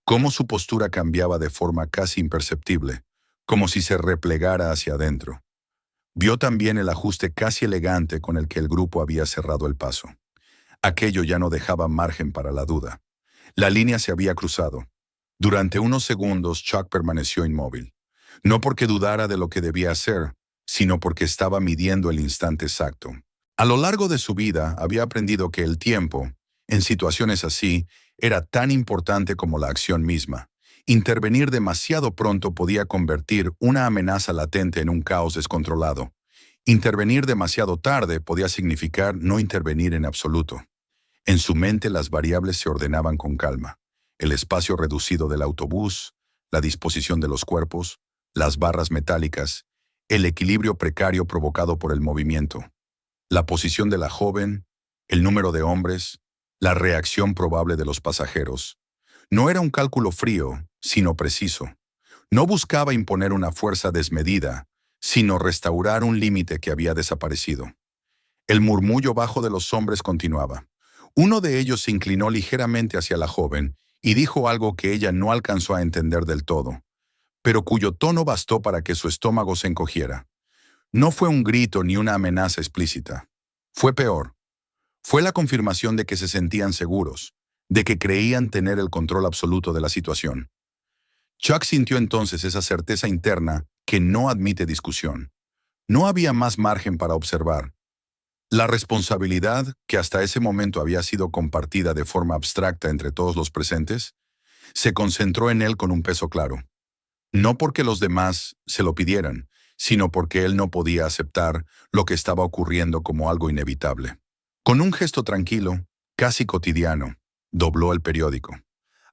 cómo su postura cambiaba de forma casi imperceptible, como si se replegara hacia adentro. Vio también el ajuste casi elegante con el que el grupo había cerrado el paso. Aquello ya no dejaba margen para la duda. La línea se había cruzado. Durante unos segundos, Chuck permaneció inmóvil. No porque dudara de lo que debía hacer, sino porque estaba midiendo el instante exacto. A lo largo de su vida había aprendido que el tiempo, en situaciones así, era tan importante como la acción misma. Intervenir demasiado pronto podía convertir una amenaza latente en un caos descontrolado. Intervenir demasiado tarde podía significar no intervenir en absoluto. En su mente las variables se ordenaban con calma. El espacio reducido del autobús, la disposición de los cuerpos, las barras metálicas, el equilibrio precario provocado por el movimiento, la posición de la joven, el número de hombres, la reacción probable de los pasajeros. No era un cálculo frío, sino preciso. No buscaba imponer una fuerza desmedida, sino restaurar un límite que había desaparecido. El murmullo bajo de los hombres continuaba. Uno de ellos se inclinó ligeramente hacia la joven y dijo algo que ella no alcanzó a entender del todo, pero cuyo tono bastó para que su estómago se encogiera. No fue un grito ni una amenaza explícita. Fue peor. Fue la confirmación de que se sentían seguros, de que creían tener el control absoluto de la situación. Chuck sintió entonces esa certeza interna que no admite discusión. No había más margen para observar. La responsabilidad, que hasta ese momento había sido compartida de forma abstracta entre todos los presentes, se concentró en él con un peso claro. No porque los demás se lo pidieran, sino porque él no podía aceptar lo que estaba ocurriendo como algo inevitable. Con un gesto tranquilo, casi cotidiano, dobló el periódico.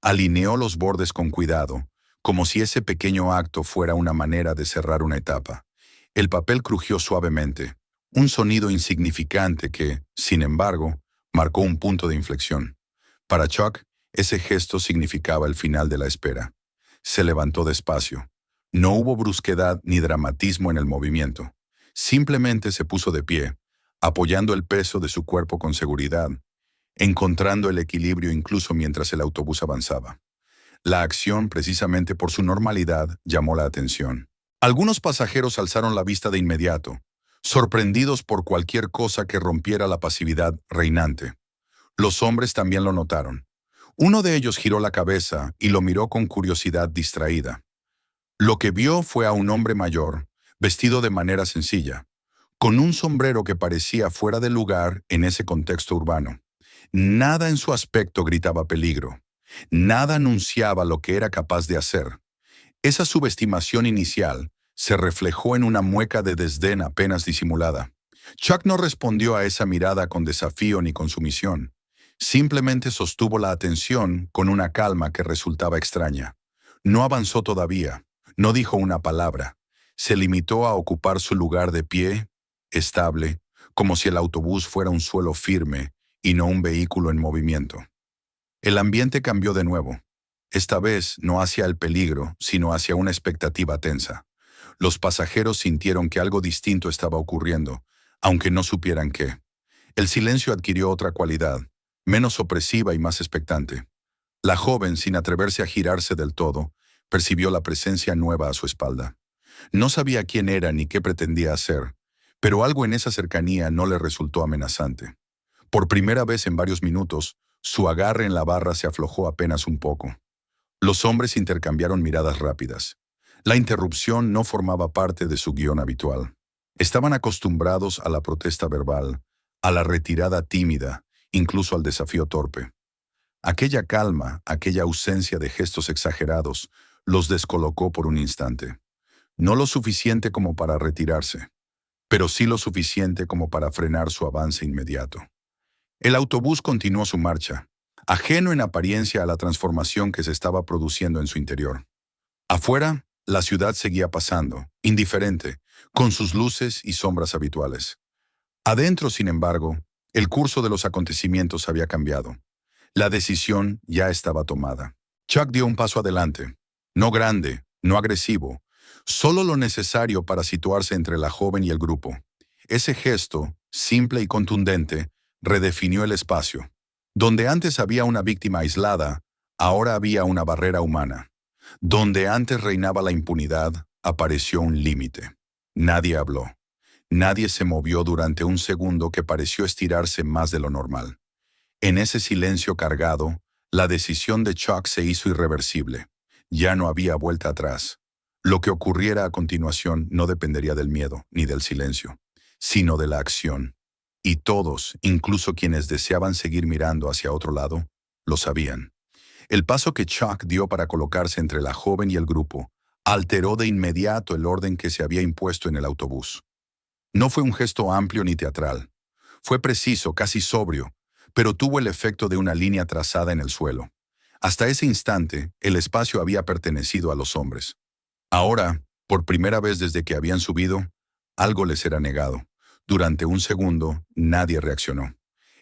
Alineó los bordes con cuidado, como si ese pequeño acto fuera una manera de cerrar una etapa. El papel crujió suavemente, un sonido insignificante que, sin embargo, marcó un punto de inflexión. Para Chuck, ese gesto significaba el final de la espera. Se levantó despacio. No hubo brusquedad ni dramatismo en el movimiento. Simplemente se puso de pie, apoyando el peso de su cuerpo con seguridad, encontrando el equilibrio incluso mientras el autobús avanzaba. La acción, precisamente por su normalidad, llamó la atención. Algunos pasajeros alzaron la vista de inmediato, sorprendidos por cualquier cosa que rompiera la pasividad reinante. Los hombres también lo notaron. Uno de ellos giró la cabeza y lo miró con curiosidad distraída. Lo que vio fue a un hombre mayor, vestido de manera sencilla, con un sombrero que parecía fuera de lugar en ese contexto urbano. Nada en su aspecto gritaba peligro. Nada anunciaba lo que era capaz de hacer. Esa subestimación inicial se reflejó en una mueca de desdén apenas disimulada. Chuck no respondió a esa mirada con desafío ni con sumisión. Simplemente sostuvo la atención con una calma que resultaba extraña. No avanzó todavía, no dijo una palabra. Se limitó a ocupar su lugar de pie, estable, como si el autobús fuera un suelo firme y no un vehículo en movimiento. El ambiente cambió de nuevo. esta vez no hacia el peligro, sino hacia una expectativa tensa. Los pasajeros sintieron que algo distinto estaba ocurriendo, aunque no supieran qué. El silencio adquirió otra cualidad, menos opresiva y más expectante. La joven, sin atreverse a girarse del todo, percibió la presencia nueva a su espalda. No sabía quién era ni qué pretendía hacer, pero algo en esa cercanía no le resultó amenazante. Por primera vez en varios minutos, su agarre en la barra se aflojó apenas un poco. Los hombres intercambiaron miradas rápidas. La interrupción no formaba parte de su guión habitual. Estaban acostumbrados a la protesta verbal, a la retirada tímida, incluso al desafío torpe. Aquella calma, aquella ausencia de gestos exagerados, los descolocó por un instante. No lo suficiente como para retirarse, pero sí lo suficiente como para frenar su avance inmediato. El autobús continuó su marcha, ajeno en apariencia a la transformación que se estaba produciendo en su interior. Afuera, la ciudad seguía pasando, indiferente, con sus luces y sombras habituales. Adentro, sin embargo, el curso de los acontecimientos había cambiado. La decisión ya estaba tomada. Chuck dio un paso adelante, no grande, no agresivo, solo lo necesario para situarse entre la joven y el grupo. Ese gesto, simple y contundente, redefinió el espacio. Donde antes había una víctima aislada, ahora había una barrera humana. Donde antes reinaba la impunidad, apareció un límite. Nadie habló. Nadie se movió durante un segundo que pareció estirarse más de lo normal. En ese silencio cargado, la decisión de Chuck se hizo irreversible. Ya no había vuelta atrás. Lo que ocurriera a continuación no dependería del miedo ni del silencio, sino de la acción. Y todos, incluso quienes deseaban seguir mirando hacia otro lado, lo sabían. El paso que Chuck dio para colocarse entre la joven y el grupo alteró de inmediato el orden que se había impuesto en el autobús. No fue un gesto amplio ni teatral. Fue preciso, casi sobrio, pero tuvo el efecto de una línea trazada en el suelo. Hasta ese instante, el espacio había pertenecido a los hombres. Ahora, por primera vez desde que habían subido, algo les era negado. Durante un segundo, nadie reaccionó.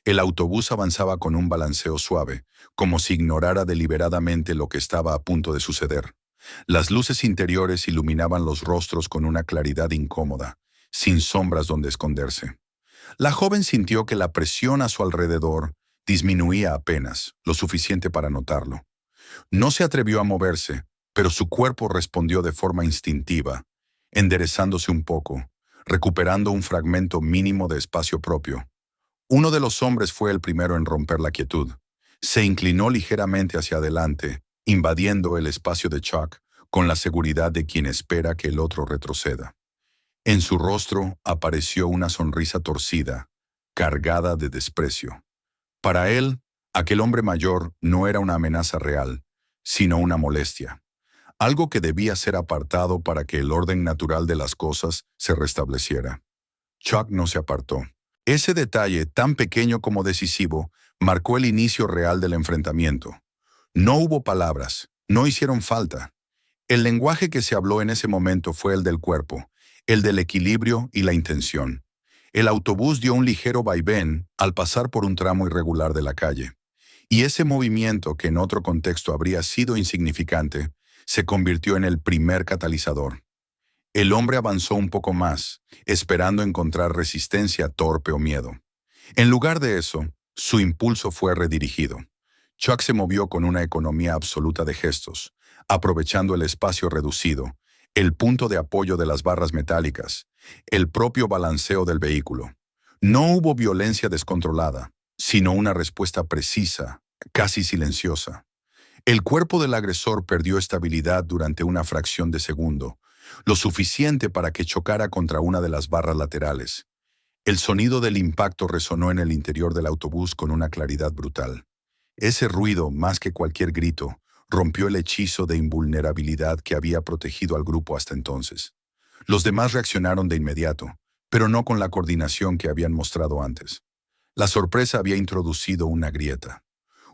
El autobús avanzaba con un balanceo suave, como si ignorara deliberadamente lo que estaba a punto de suceder. Las luces interiores iluminaban los rostros con una claridad incómoda, sin sombras donde esconderse. La joven sintió que la presión a su alrededor disminuía apenas, lo suficiente para notarlo. No se atrevió a moverse, pero su cuerpo respondió de forma instintiva, enderezándose un poco, recuperando un fragmento mínimo de espacio propio. Uno de los hombres fue el primero en romper la quietud. Se inclinó ligeramente hacia adelante, invadiendo el espacio de Chuck con la seguridad de quien espera que el otro retroceda. En su rostro apareció una sonrisa torcida, cargada de desprecio. Para él, aquel hombre mayor no era una amenaza real, sino una molestia. Algo que debía ser apartado para que el orden natural de las cosas se restableciera. Chuck no se apartó. Ese detalle, tan pequeño como decisivo, marcó el inicio real del enfrentamiento. No hubo palabras, no hicieron falta. El lenguaje que se habló en ese momento fue el del cuerpo, el del equilibrio y la intención. El autobús dio un ligero vaivén al pasar por un tramo irregular de la calle. Y ese movimiento, que en otro contexto habría sido insignificante, se convirtió en el primer catalizador. El hombre avanzó un poco más, esperando encontrar resistencia, torpe o miedo. En lugar de eso, su impulso fue redirigido. Chuck se movió con una economía absoluta de gestos, aprovechando el espacio reducido, el punto de apoyo de las barras metálicas, el propio balanceo del vehículo. No hubo violencia descontrolada, sino una respuesta precisa, casi silenciosa. El cuerpo del agresor perdió estabilidad durante una fracción de segundo, lo suficiente para que chocara contra una de las barras laterales. El sonido del impacto resonó en el interior del autobús con una claridad brutal. Ese ruido, más que cualquier grito, rompió el hechizo de invulnerabilidad que había protegido al grupo hasta entonces. Los demás reaccionaron de inmediato, pero no con la coordinación que habían mostrado antes. La sorpresa había introducido una grieta.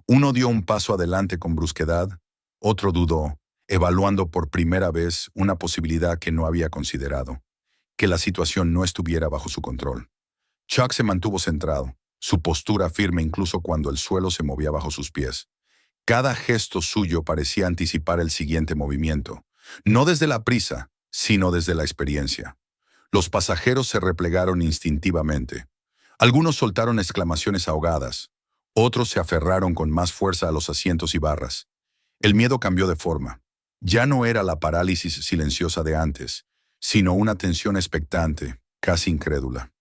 Uno dio un paso adelante con brusquedad, otro dudó, evaluando por primera vez una posibilidad que no había considerado, que la situación no estuviera bajo su control. Chuck se mantuvo centrado, su postura firme incluso cuando el suelo se movía bajo sus pies. Cada gesto suyo parecía anticipar el siguiente movimiento, no desde la prisa, sino desde la experiencia. Los pasajeros se replegaron instintivamente. Algunos soltaron exclamaciones ahogadas, otros se aferraron con más fuerza a los asientos y barras. El miedo cambió de forma. Ya no era la parálisis silenciosa de antes, sino una tensión expectante, casi incrédula.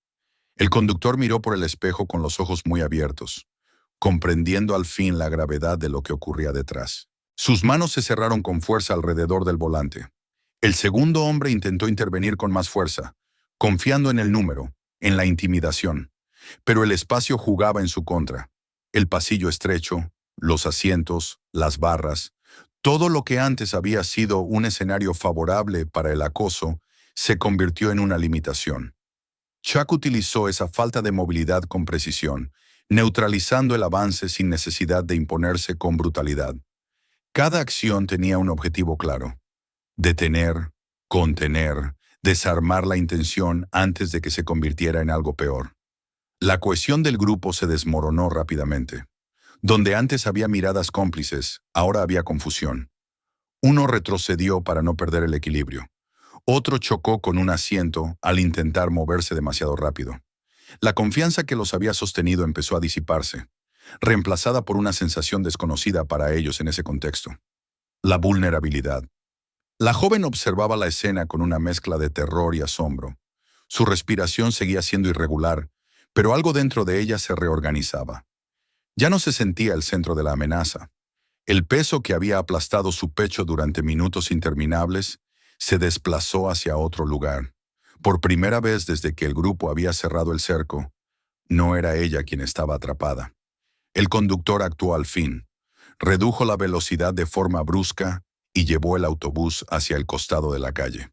El conductor miró por el espejo con los ojos muy abiertos, comprendiendo al fin la gravedad de lo que ocurría detrás. Sus manos se cerraron con fuerza alrededor del volante. El segundo hombre intentó intervenir con más fuerza, confiando en el número, en la intimidación. Pero el espacio jugaba en su contra. El pasillo estrecho, los asientos, las barras, todo lo que antes había sido un escenario favorable para el acoso, se convirtió en una limitación. Chuck utilizó esa falta de movilidad con precisión, neutralizando el avance sin necesidad de imponerse con brutalidad. Cada acción tenía un objetivo claro: detener, contener, desarmar la intención antes de que se convirtiera en algo peor. La cohesión del grupo se desmoronó rápidamente. Donde antes había miradas cómplices, ahora había confusión. Uno retrocedió para no perder el equilibrio. Otro chocó con un asiento al intentar moverse demasiado rápido. La confianza que los había sostenido empezó a disiparse, reemplazada por una sensación desconocida para ellos en ese contexto: la vulnerabilidad. La joven observaba la escena con una mezcla de terror y asombro. Su respiración seguía siendo irregular, pero algo dentro de ella se reorganizaba. Ya no se sentía el centro de la amenaza. El peso que había aplastado su pecho durante minutos interminables se desplazó hacia otro lugar. Por primera vez desde que el grupo había cerrado el cerco, no era ella quien estaba atrapada. El conductor actuó al fin. Redujo la velocidad de forma brusca y llevó el autobús hacia el costado de la calle.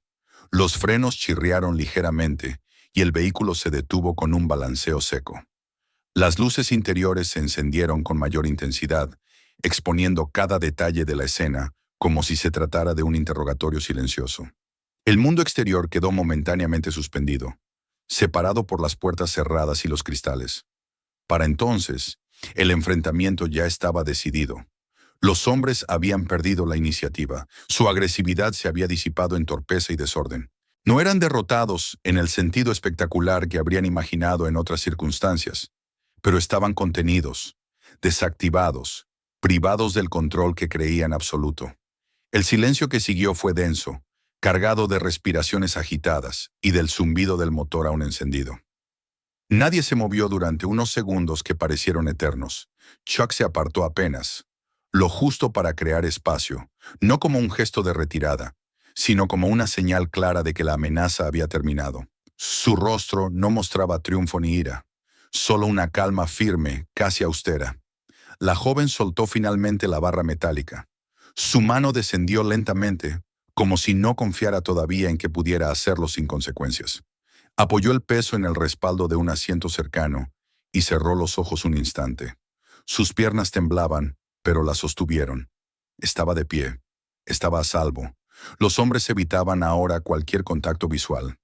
Los frenos chirriaron ligeramente y el vehículo se detuvo con un balanceo seco. Las luces interiores se encendieron con mayor intensidad, exponiendo cada detalle de la escena como si se tratara de un interrogatorio silencioso. El mundo exterior quedó momentáneamente suspendido, separado por las puertas cerradas y los cristales. Para entonces, el enfrentamiento ya estaba decidido. Los hombres habían perdido la iniciativa, su agresividad se había disipado en torpeza y desorden. No eran derrotados en el sentido espectacular que habrían imaginado en otras circunstancias, pero estaban contenidos, desactivados, privados del control que creían absoluto. El silencio que siguió fue denso, cargado de respiraciones agitadas y del zumbido del motor aún encendido. Nadie se movió durante unos segundos que parecieron eternos. Chuck se apartó apenas, lo justo para crear espacio, no como un gesto de retirada, sino como una señal clara de que la amenaza había terminado. Su rostro no mostraba triunfo ni ira, solo una calma firme, casi austera. La joven soltó finalmente la barra metálica. Su mano descendió lentamente, como si no confiara todavía en que pudiera hacerlo sin consecuencias. Apoyó el peso en el respaldo de un asiento cercano y cerró los ojos un instante. Sus piernas temblaban, pero la sostuvieron. Estaba de pie. Estaba a salvo. Los hombres evitaban ahora cualquier contacto visual.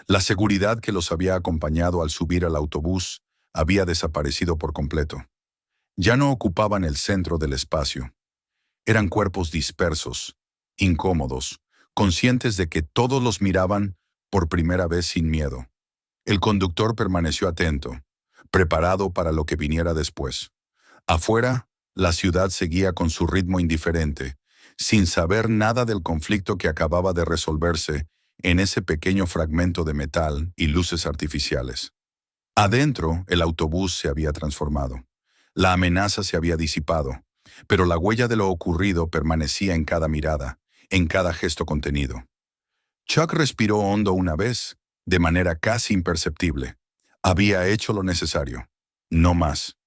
La seguridad que los había acompañado al subir al autobús había desaparecido por completo. Ya no ocupaban el centro del espacio. Eran cuerpos dispersos, incómodos, conscientes de que todos los miraban por primera vez sin miedo. El conductor permaneció atento, preparado para lo que viniera después. Afuera, la ciudad seguía con su ritmo indiferente, sin saber nada del conflicto que acababa de resolverse en ese pequeño fragmento de metal y luces artificiales. Adentro, el autobús se había transformado. La amenaza se había disipado, pero la huella de lo ocurrido permanecía en cada mirada, en cada gesto contenido. Chuck respiró hondo una vez, de manera casi imperceptible. Había hecho lo necesario. No más.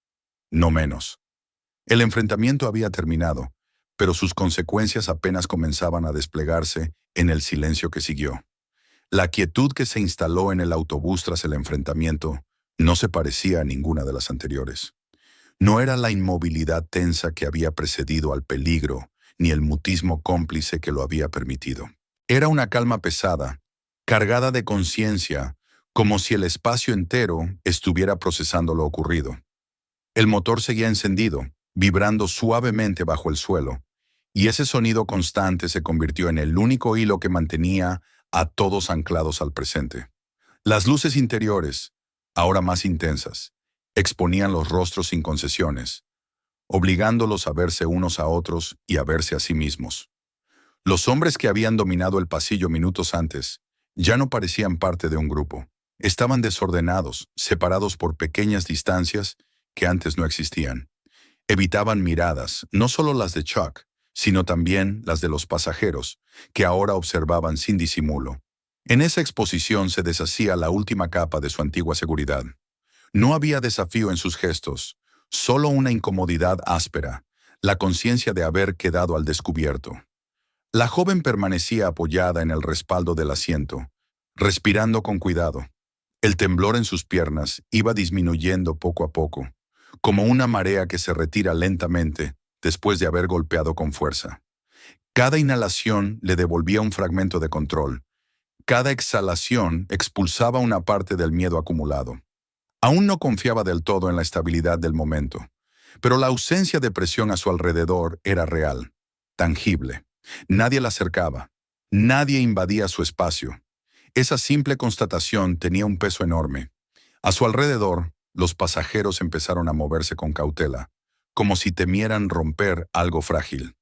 No menos. El enfrentamiento había terminado, pero sus consecuencias apenas comenzaban a desplegarse en el silencio que siguió. La quietud que se instaló en el autobús tras el enfrentamiento no se parecía a ninguna de las anteriores. No era la inmovilidad tensa que había precedido al peligro, ni el mutismo cómplice que lo había permitido. Era una calma pesada, cargada de conciencia, como si el espacio entero estuviera procesando lo ocurrido. El motor seguía encendido, vibrando suavemente bajo el suelo, y ese sonido constante se convirtió en el único hilo que mantenía a todos anclados al presente. Las luces interiores, ahora más intensas, exponían los rostros sin concesiones, obligándolos a verse unos a otros y a verse a sí mismos. Los hombres que habían dominado el pasillo minutos antes ya no parecían parte de un grupo. Estaban desordenados, separados por pequeñas distancias que antes no existían. Evitaban miradas, no solo las de Chuck, sino también las de los pasajeros, que ahora observaban sin disimulo. En esa exposición se deshacía la última capa de su antigua seguridad. No había desafío en sus gestos, solo una incomodidad áspera, la conciencia de haber quedado al descubierto. La joven permanecía apoyada en el respaldo del asiento, respirando con cuidado. El temblor en sus piernas iba disminuyendo poco a poco, como una marea que se retira lentamente después de haber golpeado con fuerza. Cada inhalación le devolvía un fragmento de control. Cada exhalación expulsaba una parte del miedo acumulado. Aún no confiaba del todo en la estabilidad del momento, pero la ausencia de presión a su alrededor era real, tangible. Nadie la acercaba, nadie invadía su espacio. Esa simple constatación tenía un peso enorme. A su alrededor, los pasajeros empezaron a moverse con cautela, como si temieran romper algo frágil.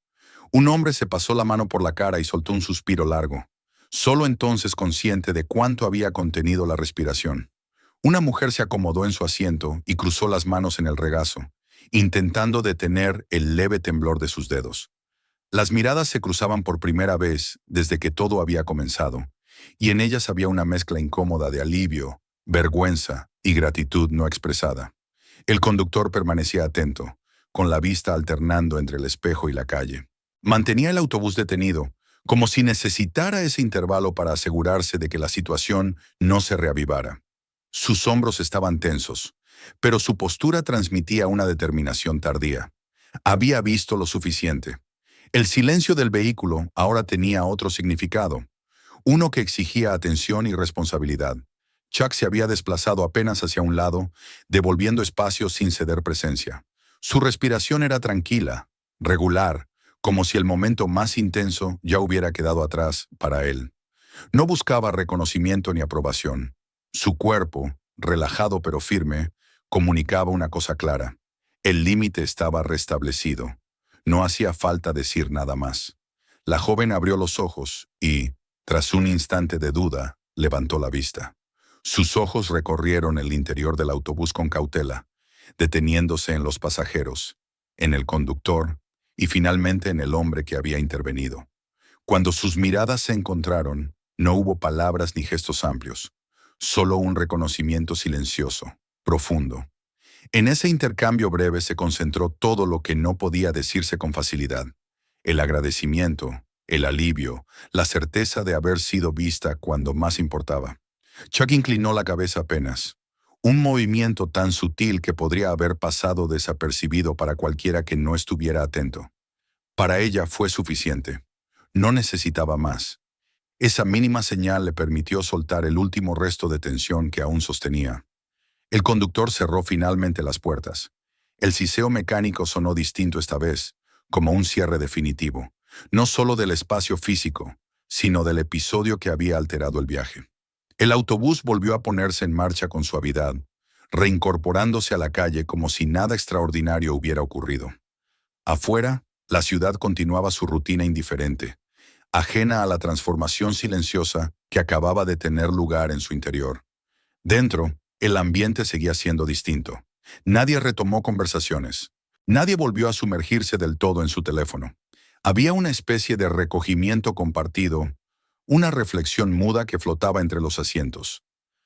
Un hombre se pasó la mano por la cara y soltó un suspiro largo, solo entonces consciente de cuánto había contenido la respiración. Una mujer se acomodó en su asiento y cruzó las manos en el regazo, intentando detener el leve temblor de sus dedos. Las miradas se cruzaban por primera vez desde que todo había comenzado, y en ellas había una mezcla incómoda de alivio, vergüenza y gratitud no expresada. El conductor permanecía atento, con la vista alternando entre el espejo y la calle. Mantenía el autobús detenido, como si necesitara ese intervalo para asegurarse de que la situación no se reavivara. Sus hombros estaban tensos, pero su postura transmitía una determinación tardía. Había visto lo suficiente. El silencio del vehículo ahora tenía otro significado, uno que exigía atención y responsabilidad. Chuck se había desplazado apenas hacia un lado, devolviendo espacio sin ceder presencia. Su respiración era tranquila, regular, como si el momento más intenso ya hubiera quedado atrás para él. No buscaba reconocimiento ni aprobación. Su cuerpo, relajado pero firme, comunicaba una cosa clara. El límite estaba restablecido. No hacía falta decir nada más. La joven abrió los ojos y, tras un instante de duda, levantó la vista. Sus ojos recorrieron el interior del autobús con cautela, deteniéndose en los pasajeros, en el conductor y finalmente en el hombre que había intervenido. Cuando sus miradas se encontraron, no hubo palabras ni gestos amplios, solo un reconocimiento silencioso, profundo. En ese intercambio breve se concentró todo lo que no podía decirse con facilidad. El agradecimiento, el alivio, la certeza de haber sido vista cuando más importaba. Chuck inclinó la cabeza apenas. Un movimiento tan sutil que podría haber pasado desapercibido para cualquiera que no estuviera atento. Para ella fue suficiente. No necesitaba más. Esa mínima señal le permitió soltar el último resto de tensión que aún sostenía. El conductor cerró finalmente las puertas. El siseo mecánico sonó distinto esta vez, como un cierre definitivo, no solo del espacio físico, sino del episodio que había alterado el viaje. El autobús volvió a ponerse en marcha con suavidad, reincorporándose a la calle como si nada extraordinario hubiera ocurrido. Afuera, la ciudad continuaba su rutina indiferente, ajena a la transformación silenciosa que acababa de tener lugar en su interior. Dentro, el ambiente seguía siendo distinto. Nadie retomó conversaciones. Nadie volvió a sumergirse del todo en su teléfono. Había una especie de recogimiento compartido, una reflexión muda que flotaba entre los asientos.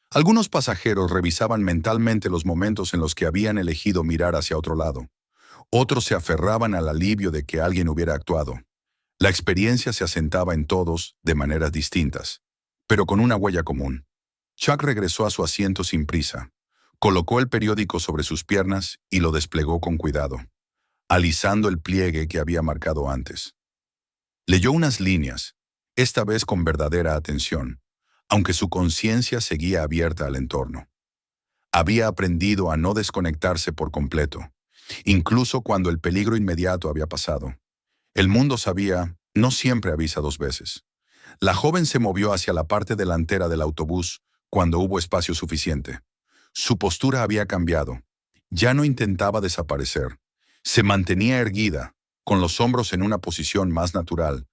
Algunos pasajeros revisaban mentalmente los momentos en los que habían elegido mirar hacia otro lado. Otros se aferraban al alivio de que alguien hubiera actuado. La experiencia se asentaba en todos de maneras distintas, pero con una huella común. Chuck regresó a su asiento sin prisa. Colocó el periódico sobre sus piernas y lo desplegó con cuidado, alisando el pliegue que había marcado antes. Leyó unas líneas, esta vez con verdadera atención, aunque su conciencia seguía abierta al entorno. Había aprendido a no desconectarse por completo, incluso cuando el peligro inmediato había pasado. El mundo sabía, no siempre avisa dos veces. La joven se movió hacia la parte delantera del autobús cuando hubo espacio suficiente. Su postura había cambiado. Ya no intentaba desaparecer. Se mantenía erguida, con los hombros en una posición más natural,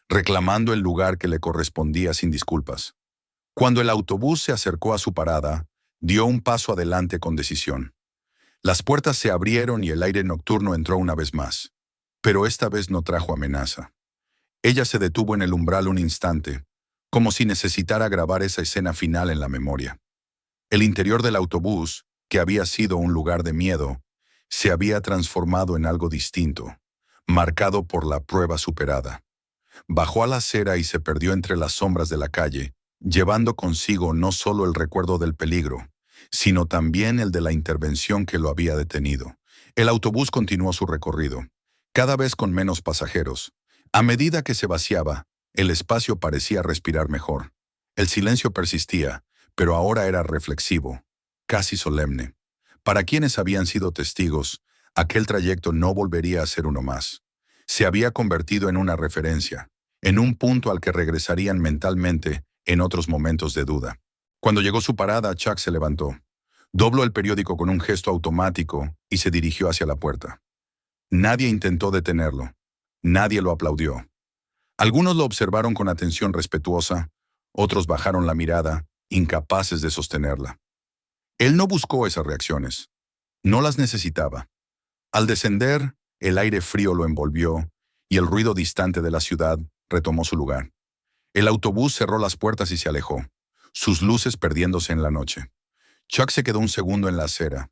reclamando el lugar que le correspondía sin disculpas. Cuando el autobús se acercó a su parada, dio un paso adelante con decisión. Las puertas se abrieron y el aire nocturno entró una vez más. Pero esta vez no trajo amenaza. Ella se detuvo en el umbral un instante, como si necesitara grabar esa escena final en la memoria. El interior del autobús, que había sido un lugar de miedo, se había transformado en algo distinto, marcado por la prueba superada. Bajó a la acera y se perdió entre las sombras de la calle, llevando consigo no solo el recuerdo del peligro, sino también el de la intervención que lo había detenido. El autobús continuó su recorrido, cada vez con menos pasajeros. A medida que se vaciaba, el espacio parecía respirar mejor. El silencio persistía, pero ahora era reflexivo, casi solemne. Para quienes habían sido testigos, aquel trayecto no volvería a ser uno más. Se había convertido en una referencia, en un punto al que regresarían mentalmente en otros momentos de duda. Cuando llegó su parada, Chuck se levantó. Dobló el periódico con un gesto automático y se dirigió hacia la puerta. Nadie intentó detenerlo. Nadie lo aplaudió. Algunos lo observaron con atención respetuosa, otros bajaron la mirada, incapaces de sostenerla. Él no buscó esas reacciones. No las necesitaba. Al descender, el aire frío lo envolvió y el ruido distante de la ciudad retomó su lugar. El autobús cerró las puertas y se alejó, sus luces perdiéndose en la noche. Chuck se quedó un segundo en la acera,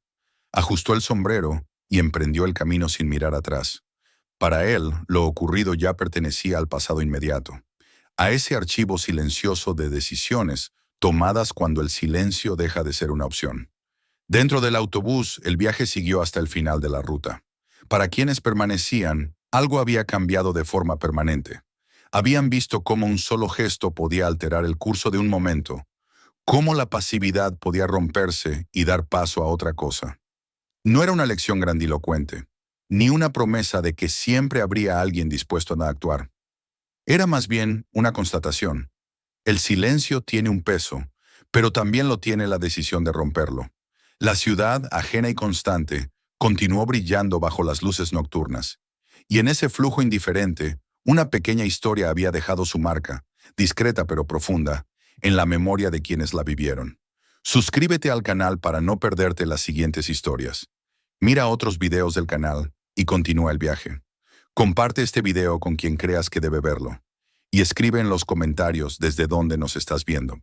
ajustó el sombrero y emprendió el camino sin mirar atrás. Para él, lo ocurrido ya pertenecía al pasado inmediato, a ese archivo silencioso de decisiones tomadas cuando el silencio deja de ser una opción. Dentro del autobús, el viaje siguió hasta el final de la ruta. Para quienes permanecían, algo había cambiado de forma permanente. Habían visto cómo un solo gesto podía alterar el curso de un momento, cómo la pasividad podía romperse y dar paso a otra cosa. No era una lección grandilocuente, ni una promesa de que siempre habría alguien dispuesto a actuar. Era más bien una constatación. El silencio tiene un peso, pero también lo tiene la decisión de romperlo. La ciudad, ajena y constante, continuó brillando bajo las luces nocturnas. Y en ese flujo indiferente, una pequeña historia había dejado su marca, discreta pero profunda, en la memoria de quienes la vivieron. Suscríbete al canal para no perderte las siguientes historias. Mira otros videos del canal y continúa el viaje. Comparte este video con quien creas que debe verlo. Y escribe en los comentarios desde dónde nos estás viendo.